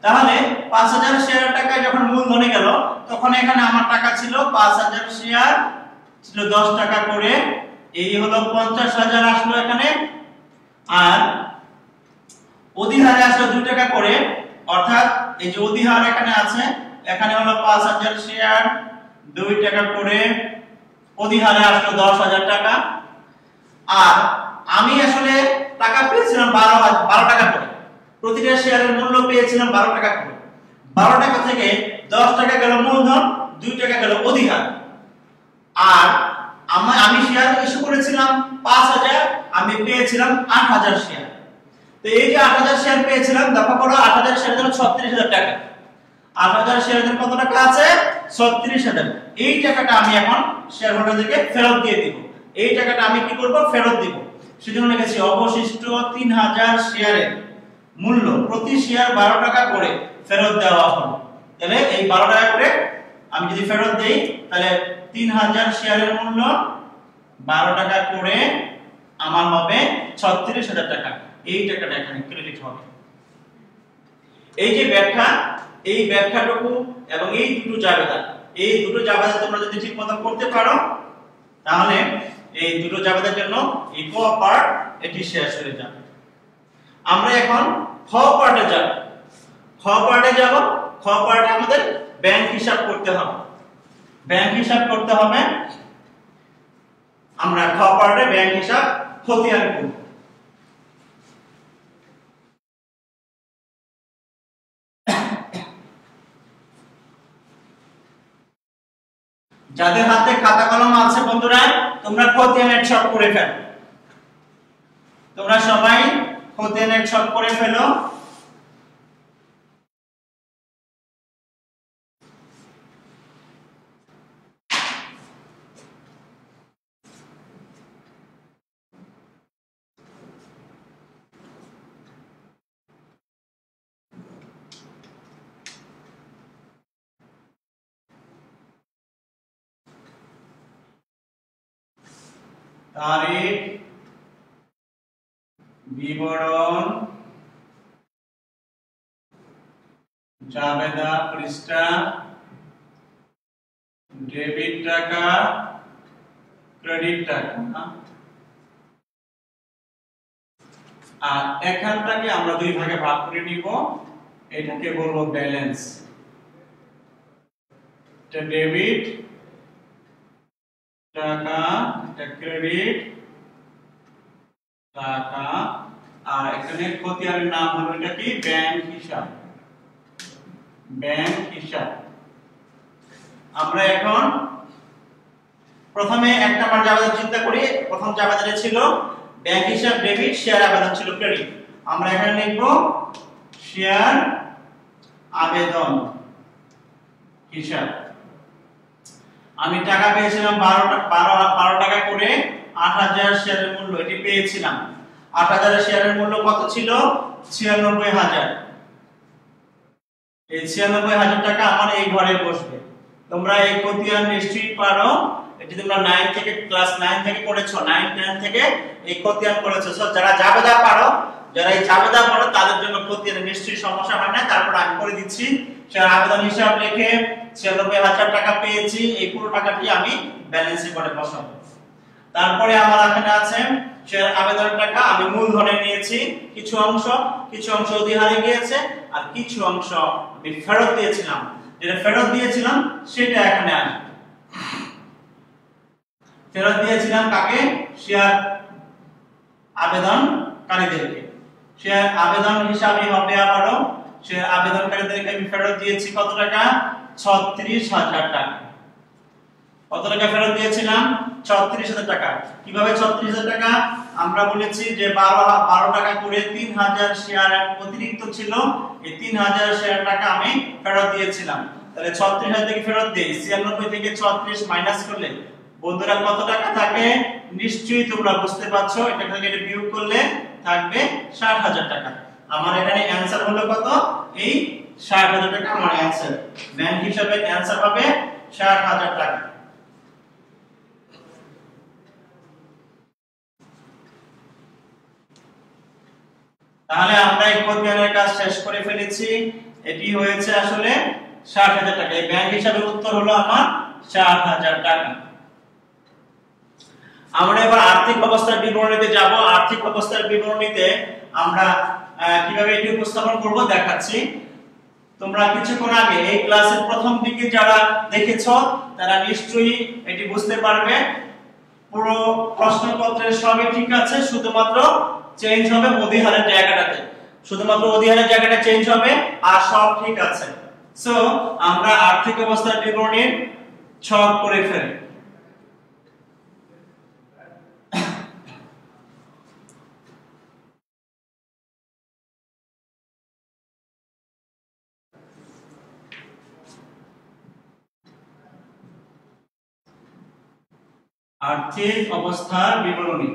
তাহলে 5000 শেয়ারের টাকা যখন মূলধনে গেল, তখন এখানে আমার টাকা ছিল 5000 শেয়ার ছিল 10 টাকা করে, এই হলো 50000 আসলো এখানে, আর অধিহারে আসলো 2 টাকা করে, অর্থাৎ এই যে অধিহার এখানে আছে, এখানে হলো 5000 শেয়ার 2 টাকা করে, অধিহারে আসলো 10000 টাকা। আর আমি আসলে টাকা পেয়েছিলাম 12 টাকা করে, প্রতিটা শেয়ারের মূল্য পেয়েছিলাম 12 টাকা করে। 12 টাকা থেকে 10 টাকা গেল মূলধন, 2 টাকা গেল অধিহার। আর আমি শেয়ার ইস্যু করেছিলাম 5000, আমি পেয়েছিলাম 8000 শেয়ার। তো এই যে 8000 শেয়ার পেয়েছিলাম, দেখো করো 8000 শেয়ারের জন্য 36000 টাকা। 8000 শেয়ারের জন্য কত টাকা আছে? 36000। এই টাকাটা আমি এখন শেয়ার হোল্ডারদেরকে ফেরত দিয়ে দিব। এই টাকাটা আমি কি করব? ফেরত দিব। সেজন্য লিখেছি অবশিষ্ট 3000 শেয়ারের মূল্য প্রতি শেয়ার 12 টাকা করে ফেরত দেওয়া হলো। তাহলে এই 12 টাকা করে আমি যদি ফেরত দেই, তাহলে 3000 শেয়ারের মূল্য 12 টাকা করে আমার হবে 36000 টাকা। এই টাকাটা এখানে ক্রেডিট হবে। এই যে ব্যাখ্যা, এই ব্যাখ্যাটুকু এবং এই দুটো জাবেদা, এই দুটো জাবেদা তোমরা যদি ঠিকমতো করতে পারো, তাহলে এই দুটো জাবেদার জন্য এই ক পার্ট এটি শেষ হয়ে যাবে। আমরা এখন খ পার্টে যাব। খ পার্টে যাব। খ পার্টে আমাদের ব্যাংক হিসাব করতে হবে। ব্যাংক হিসাব করতে হবে। আমরা খ পার্টে ব্যাংক হিসাব খতিয়ান করব। যাদের হাতে খাতা কলম আছে বন্ধুরা, তোমরা খতিয়ানের ছক করে ফেলো। তোমরা সবাই খতিয়ানের ছক করে ফেলো। তারিখ, বিবরণ, জাবেদা পৃষ্ঠা, ডেবিট টাকা, ক্রেডিট টাকা, আর এখানটাকে আমরা দুই ভাগে ভাগ করে নিব। এটাকে বলবো ব্যালেন্স। এটা ডেবিট, টাকা, ক্রেডিট টাকা, আর এখানে খতিয়ানের নাম হলো এটা কি ব্যাংক হিসাব। ব্যাংক হিসাব। আমরা এখন প্রথমে এক নাম্বার আবেদন চিন্তা করি। প্রথম যে আবেদনে ছিল ব্যাংক হিসাব ডেবিট, শেয়ার আবেদন ছিল ক্রেডিট। আমরা এখানে লিখব শেয়ার আবেদন হিসাব। আমি টাকা পেয়েছিলাম 12 টাকা করে, 8000 শেয়ারের মূল্য এটি পেয়েছিলাম। 8000 শেয়ারের মূল্য কত ছিল? 96000। এই 96000 টাকা আমার এই ঘরে বসবে। তোমরা এই খতিয়ান নিশ্চয়ই পারো, এটি তোমরা 9 থেকে ক্লাস 9 থেকে পড়েছো, 9 10 থেকে এই খতিয়ান পড়েছো। সো যারা জাবেদা পারো, যারা এই জাবেদা পারো তাদের জন্য খতিয়ানে নিশ্চয়ই সমস্যা হয় না। তারপর আমি করে দিচ্ছি। শেয়ার আবেদন হিসাব লিখে 96000 টাকা পেয়েছি, এই পুরো টাকাটি আমি ব্যালেন্স রিপোর্টে বসাবো। তারপরে আমার এখানে আছে শেয়ার আবেদনের টাকা আমি মূলধনে নিয়েছি কিছু অংশ অধিহারে গিয়েছে, আর কিছু অংশ আমি ফেরত দিয়েছিলাম। যেটা ফেরত দিয়েছিলাম সেটা এখানে আসবে। ফেরত দিয়েছিলাম কাকে? শেয়ার আবেদনকারীদেরকে। শেয়ার আবেদন হিসাবে হবে আবারও শেয়ার আবেদনকারীদেরকে আমি ফেরত দিয়েছি কত টাকা? 36000 টাকা। কত টাকা ফেরত দিয়েছিলাম? 36000 টাকা। কিভাবে 36000 টাকা? আমরা বলেছি যে 12 টাকা করে 3000 শেয়ার অতিরিক্ত ছিল, এই 3000 শেয়ার টাকা আমি ফেরত দিয়েছিলাম। তাহলে 36000 থেকে ফেরত দেই, 96 থেকে 36 মাইনাস করলে বন্ধুরা কত টাকা থাকে? নিশ্চয়ই তোমরা বুঝতে পারছো। এটা থেকে বিয়োগ করলে থাকবে 60000 টাকা। আমার এখানে অ্যানসার হলো কত? এই 60000 টাকা আমার অ্যানসার। ব্যাংক হিসাবে অ্যানসার হবে 60000 টাকা। তাহলে আমরা এই খতিয়ানের কাজ শেষ করে ফেলেছি। এটি হয়েছে আসলে 60000 টাকা। এই ব্যাংক হিসাবে উত্তর হলো আমার 60000 টাকা। আমরা এবার আর্থিক অবস্থার বিবরণীতে যাব। আর্থিক অবস্থার বিবরণীতে আমরা কিভাবে এটি উপস্থাপন করব দেখাচ্ছি। তোমরা কিছুক্ষণ আগে এই ক্লাসের প্রথম দিকে যারা দেখেছো তারা নিশ্চয়ই এটি বুঝতে পারবে। পুরো প্রশ্নপত্রের সবই ঠিক আছে, শুধুমাত্র চেঞ্জ হবে অধিহারের জায়গাটাতে। শুধুমাত্র অধিহারের জায়গাটা চেঞ্জ হবে, আর সব ঠিক আছে। সো আমরা আর্থিক অবস্থার বিবরণীর ছক করে ফেলি। আর্থিক অবস্থার বিবরণী।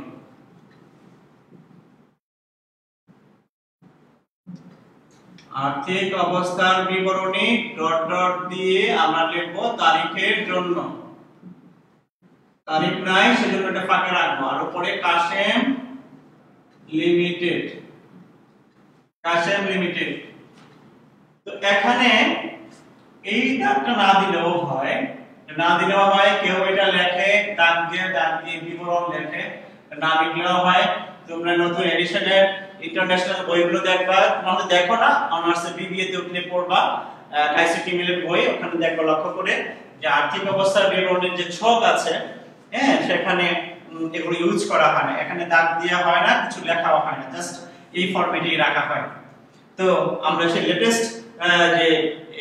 আর্থিক অবস্থার বিবরণী ডট ডট দিয়ে আমরা লিখব তারিখের জন্য। তারিখ নাই সেজন্য এটা ফাঁকা রাখবো, আর উপরে কাশেম লিমিটেড। কাশেম লিমিটেড। তো এখানে এই দাগটা না দিলেও হয়, কেউ এটা লেখে দাগ দিয়ে বিবরণ লেখে, না লিখলেও হয়। তোমরা নতুন এডিশনের ইন্টারন্যাশনাল বইগুলো দেখবা, তোমরা দেখো না অনার্স বিবিএ তে উঠলে পড়বা আইসিটি মিলের বই, ওখানে দেখো লক্ষ্য করে যে আর্থিক অবস্থার বিবরণের যে ছক আছে, হ্যাঁ সেখানে এগুলো ইউজ করা হয় না। এখানে দাগ দেওয়া হয় না, কিছু লেখাও হয় না, জাস্ট এই ফরম্যাটেই রাখা হয়। তো আমরা সেই লেটেস্ট যে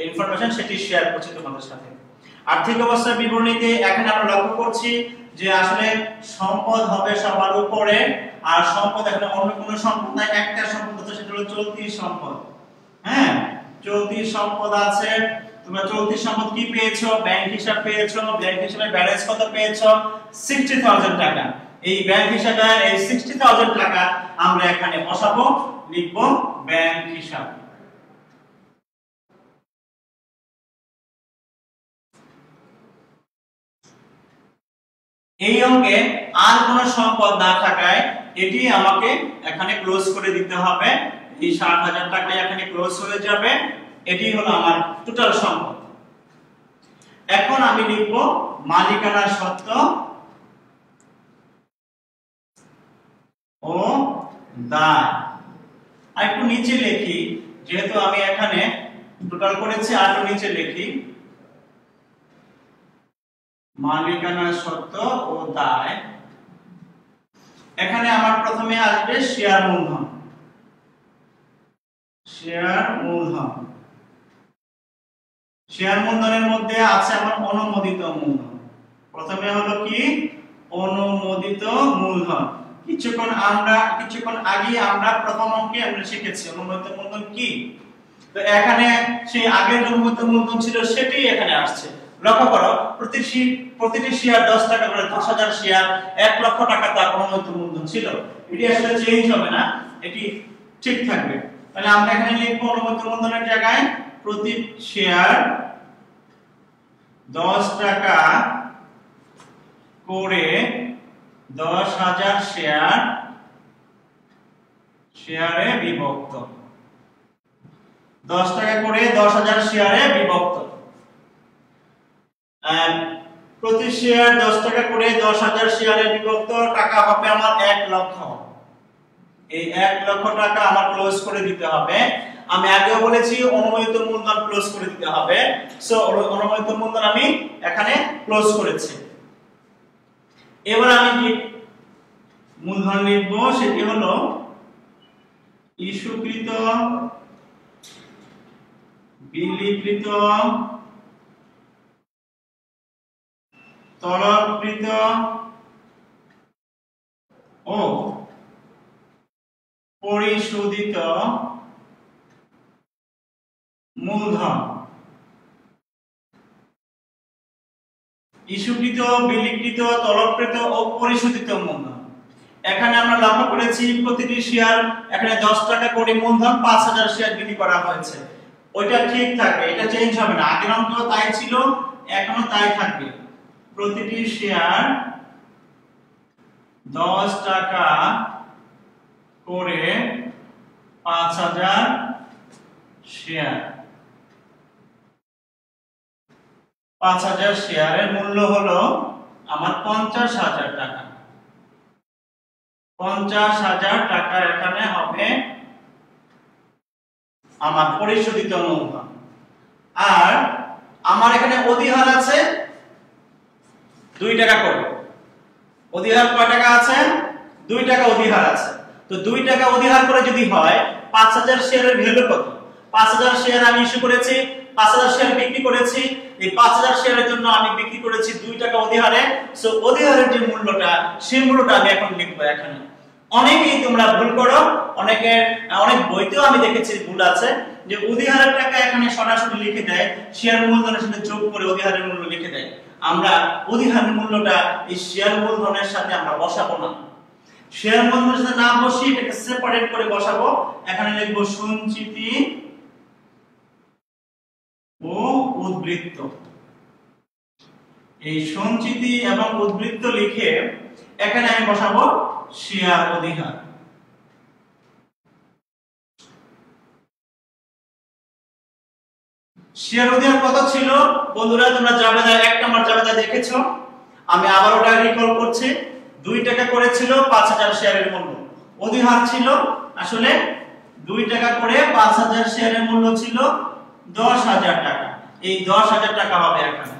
ইনফরমেশন সেটি শেয়ার করছি তোমাদের সাথে। আর্থিক অবস্থার বিবরণীতে এখানে আমরা লক্ষ্য করছি যে আসলে সম্পদ হবে সবার উপরে, আর সম্পদ এখানে অন্য কোনো সম্পদ নাই, একটা সম্পদ আছে সেটা হলো চলতি সম্পদ। হ্যাঁ, চলতি সম্পদ আছে। তোমরা চলতি সম্পদ কি পেয়েছো? ব্যাংক হিসাব পেয়েছো। ব্যাংক হিসাবে ব্যালেন্স কত পেয়েছো? 60000 টাকা। এই ব্যাংক হিসাবে এই 60000 টাকা আমরা এখানে বসাবো, লিখব ব্যাংক হিসাব। এই অঙ্কে আর কোনো সম্পদ না থাকায় এটি আমাকে এখানে ক্লোজ করে দিতে হবে। এই 60000 টাকা এখানে ক্লোজ হয়ে যাবে। এটি হলো আমার টোটাল সম্পদ। এখন আমি লিখব মালিকানার সত্ত্ব ও দায়। আর একটু নিচে লিখি, যেহেতু আমি এখানে টোটাল করেছি, আর একটু নিচে লিখি মালিকানা সত্ত্ব ও দায়। এখানে আমার প্রথমে আসবে শেয়ার মূলধন। শেয়ার মূলধন, শেয়ার মূলধনের মধ্যে আছে আমার অনুমোদিত মূলধন। প্রথমে হলো কি অনুমোদিত মূলধন। কিছুক্ষণ আগে আমরা প্রথম অঙ্কে আমরা শিখেছি অনুমোদিত মূলধন কি। তো এখানে সেই আগের অনুমোদিত মূলধন ছিল সেটাই এখানে আসছে। লক্ষ্য করো প্রতিটি শেয়ার 10 টাকা করে, 10,000 শেয়ার 1 লক্ষ টাকা তার অনুমোদিত মূলধন ছিল। এটি আসলে চেঞ্জ হবে না, এটি ঠিক থাকবে। তাহলে আমরা এখানে লিখব অনুমোদিত মূলধনের জায়গায় প্রতি শেয়ার 10 টাকা করে 10,000 শেয়ারে বিভক্ত। 10 টাকা করে 10,000 শেয়ারে বিভক্ত। প্রতি শেয়ার 10 টাকা করে 10,000 শেয়ারে বিভক্ত টাকা হবে আমার 1 লক্ষ। এই 1 লক্ষ টাকা আমার ক্লোজ করে দিতে হবে। আমি আগেও বলেছি অনুমোদিত মূলধন ক্লোজ করে দিতে হবে। সো অনুমোদিত মূলধন আমি এখানে ক্লোজ করেছি। এবার আমি কি মূলধন লিখব, সেটি হলো ইস্যুকৃত, বিলিকৃত, তলবকৃত ও পরিশোধিত মূলধন। ইস্যুকৃত, বিলিকৃত, তলবকৃত ও পরিশোধিত মূলধন। এখানে আমরা লক্ষ্য করেছি প্রতিটি শেয়ার এখানে 10 টাকা করে মূলধন 5,000 শেয়ার বিক্রি করা হয়েছে। ওইটা ঠিক থাকবে, এটা চেঞ্জ হবে না। আগের অঙ্ক তাই ছিল, এখনো তাই থাকবে। প্রতিটি শেয়ার 10 টাকা করে 5,000 শেয়ার। 5,000 শেয়ারের মূল্য হলো আমার 50,000 টাকা। 50,000 টাকা এখানে হবে আমার পরিশোধিত মূলধন। আর আমার এখানে অধিহার আছে 2 টাকা করে। অধিহার কয় টাকা আছে? 2 টাকা অধিহার আছে। তো 2 টাকা অধিহার করে যদি হয় 5,000 শেয়ারের ভ্যালু কত? 5,000 শেয়ার আমি ইস্যু করেছি, 5,000 শেয়ার বিক্রি করেছি। এই 5,000 শেয়ারের জন্য আমি বিক্রি করেছি 2 টাকা অধিহারে। সো অধিহারের যে মূল্যটা, সেই মূল্যটা আমি এখন লিখব এখানে। অনেকেই তোমরা ভুল করো, অনেক বইতেও আমি দেখেছি ভুল আছে যে অধিহারের টাকা এখানে সরাসরি লিখে দেয়, শেয়ার মূলধনের সাথে যোগ করে অধিহারের মূল্য লিখে দেয়। আমরা অধিহারের মূল্যটা এই শেয়ার মূলধনের সাথে আমরা বসাবো না। শেয়ার মূলধনের সাথে না বসিয়ে এটাকে সেপারেট করে বসাবো। এখানে লিখব সঞ্চিতি ও উদ্বৃত্ত। এই সঞ্চিতি এবং উদ্বৃত্ত লিখে এখানে আমি বসাবো শেয়ার অধিহার। শেয়ার অধিহার কত ছিল বন্ধুরা? তোমরা জাবেদা 1 নম্বর জাবেদা দেখেছো। আমি আবার ওটা রিকল করছি। 2 টাকা করে ছিল 5,000 শেয়ারের মূল্য। অধিহার ছিল আসলে 2 টাকা করে 5,000 শেয়ারের মূল্য ছিল 10,000 টাকা। এই 10,000 টাকা হবে এখানে।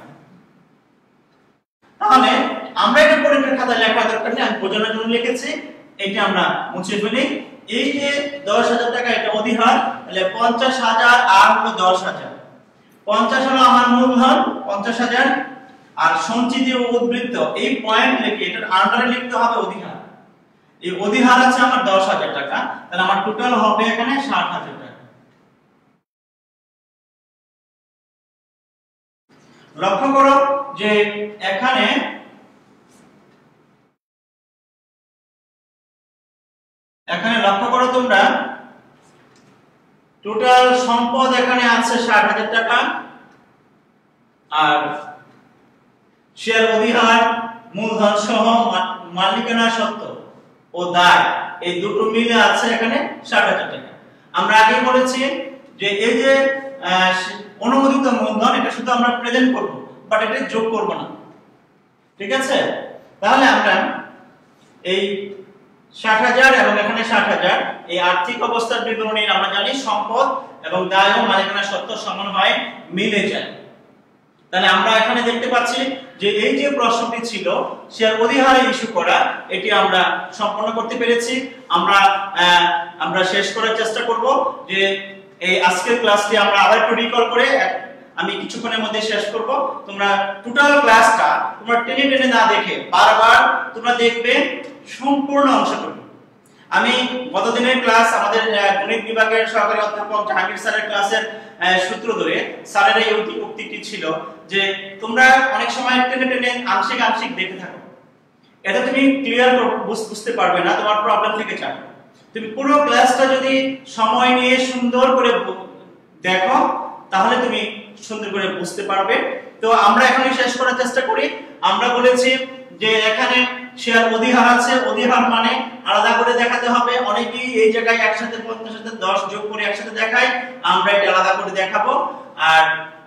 তাহলে আমরা এটা পরীক্ষার খাতায় লেখা দরকার নেই, আমি বোঝানোর জন্য লিখেছি। এটা আমরা মুছে ফেলি। এই যে 10,000 টাকা এটা অধিহার, তাহলে 50,000 আর হলো 10,000। 50 হলো আমার মূলধন 50,000, আর সঞ্চিতি ও উদ্বৃত্ত এই পয়েন্ট লিখে এটার আন্ডারে লিখতে হবে অধিহার। এই অধিহার আছে আমার 10,000 টাকা, তাহলে আমার টোটাল হবে এখানে 60,000 টাকা। লক্ষ্য করো যে এখানে লক্ষ্য করো তোমরা, টোটাল সম্পদ এখানে আছে 60,000 টাকা, আর শেয়ার অধিহার, মূলধন সহ মালিকানা সত্ত্ব ও দায় এই দুটো মিলে আছে এখানে 60,000 টাকা। আমরা আগে বলেছি যে এই যে অনুমোদিত মূলধন এটা শুধু আমরা প্রেজেন্ট করব, বাট এটা যোগ করব না। ঠিক আছে? তাহলে আমরা এই 60,000 এবং এখানে 60,000 এই আর্থিক অবস্থার বিবরণী আমরা জানি সম্পদ এবং দায় ও মালিকানা সত্ত্ব সমান হয়, মিলে যায়। তাহলে আমরা এখানে দেখতে পাচ্ছি যে এই যে প্রশ্নটি ছিল শেয়ার অধিহারে ইস্যু করা, এটি আমরা সম্পন্ন করতে পেরেছি। আমরা শেষ করার চেষ্টা করব যে এই আজকের ক্লাসটি আমরা আবার একটু রিকল করে আমি কিছুক্ষণের মধ্যে শেষ করব। তোমরা টোটাল ক্লাসটা তোমরা টেনে টেনে না দেখে বারবার তোমরা দেখবে সম্পূর্ণ অংশটুকু। আমি গতদিনের ক্লাস আমাদের গণিত বিভাগের সহকারী অধ্যাপক জাহাঙ্গীর স্যারের ক্লাসের সূত্র ধরে স্যারের এই উক্তিটি ছিল যে তোমরা অনেক সময় টেনে টেনে আংশিক আংশিক দেখে থাকো, এটা তুমি ক্লিয়ার বুঝতে পারবে না, তোমার প্রবলেম থেকে যাবে। তুমি পুরো ক্লাসটা যদি সময় নিয়ে সুন্দর করে দেখো তাহলে তুমি সুন্দর করে বুঝতে পারবে। তো আমরা এখন শেষ করার চেষ্টা করি। আমরা বলেছি যে এখানে শেয়ার অধিহার আছে, অধিহার মানে আলাদা করে দেখাতে হবে। অনেকেই এই জায়গায় একসাথে 50 সাথে 10 যোগ করে একসাথে দেখায়, আমরা এটা আলাদা করে দেখাবো। আর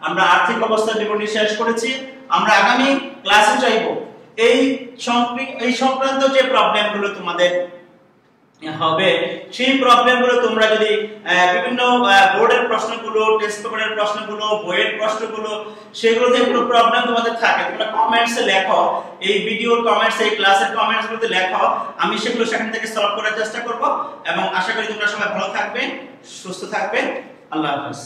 আমরা আর্থিক অবস্থা জীবনী শেষ করেছি। আমরা আগামী ক্লাসে চাইবো এই সংক্রান্ত যে প্রবলেমগুলো তোমাদের হবে সেই প্রবলেমগুলো তোমরা যদি বিভিন্ন বোর্ডের প্রশ্নগুলো, টেস্ট পেপারের প্রশ্নগুলো, বইয়ের প্রশ্নগুলো, সেগুলো থেকে কোনো প্রবলেম তোমাদের থাকে তোমরা কমেন্টসে লেখো, এই ভিডিওর কমেন্টস, এই ক্লাসের কমেন্টসগুলোতে লেখো, আমি সেগুলো সেখান থেকে সলভ করার চেষ্টা করব। এবং আশা করি তোমরা সবাই ভালো থাকবে, সুস্থ থাকবে। আল্লাহ হাফেজ।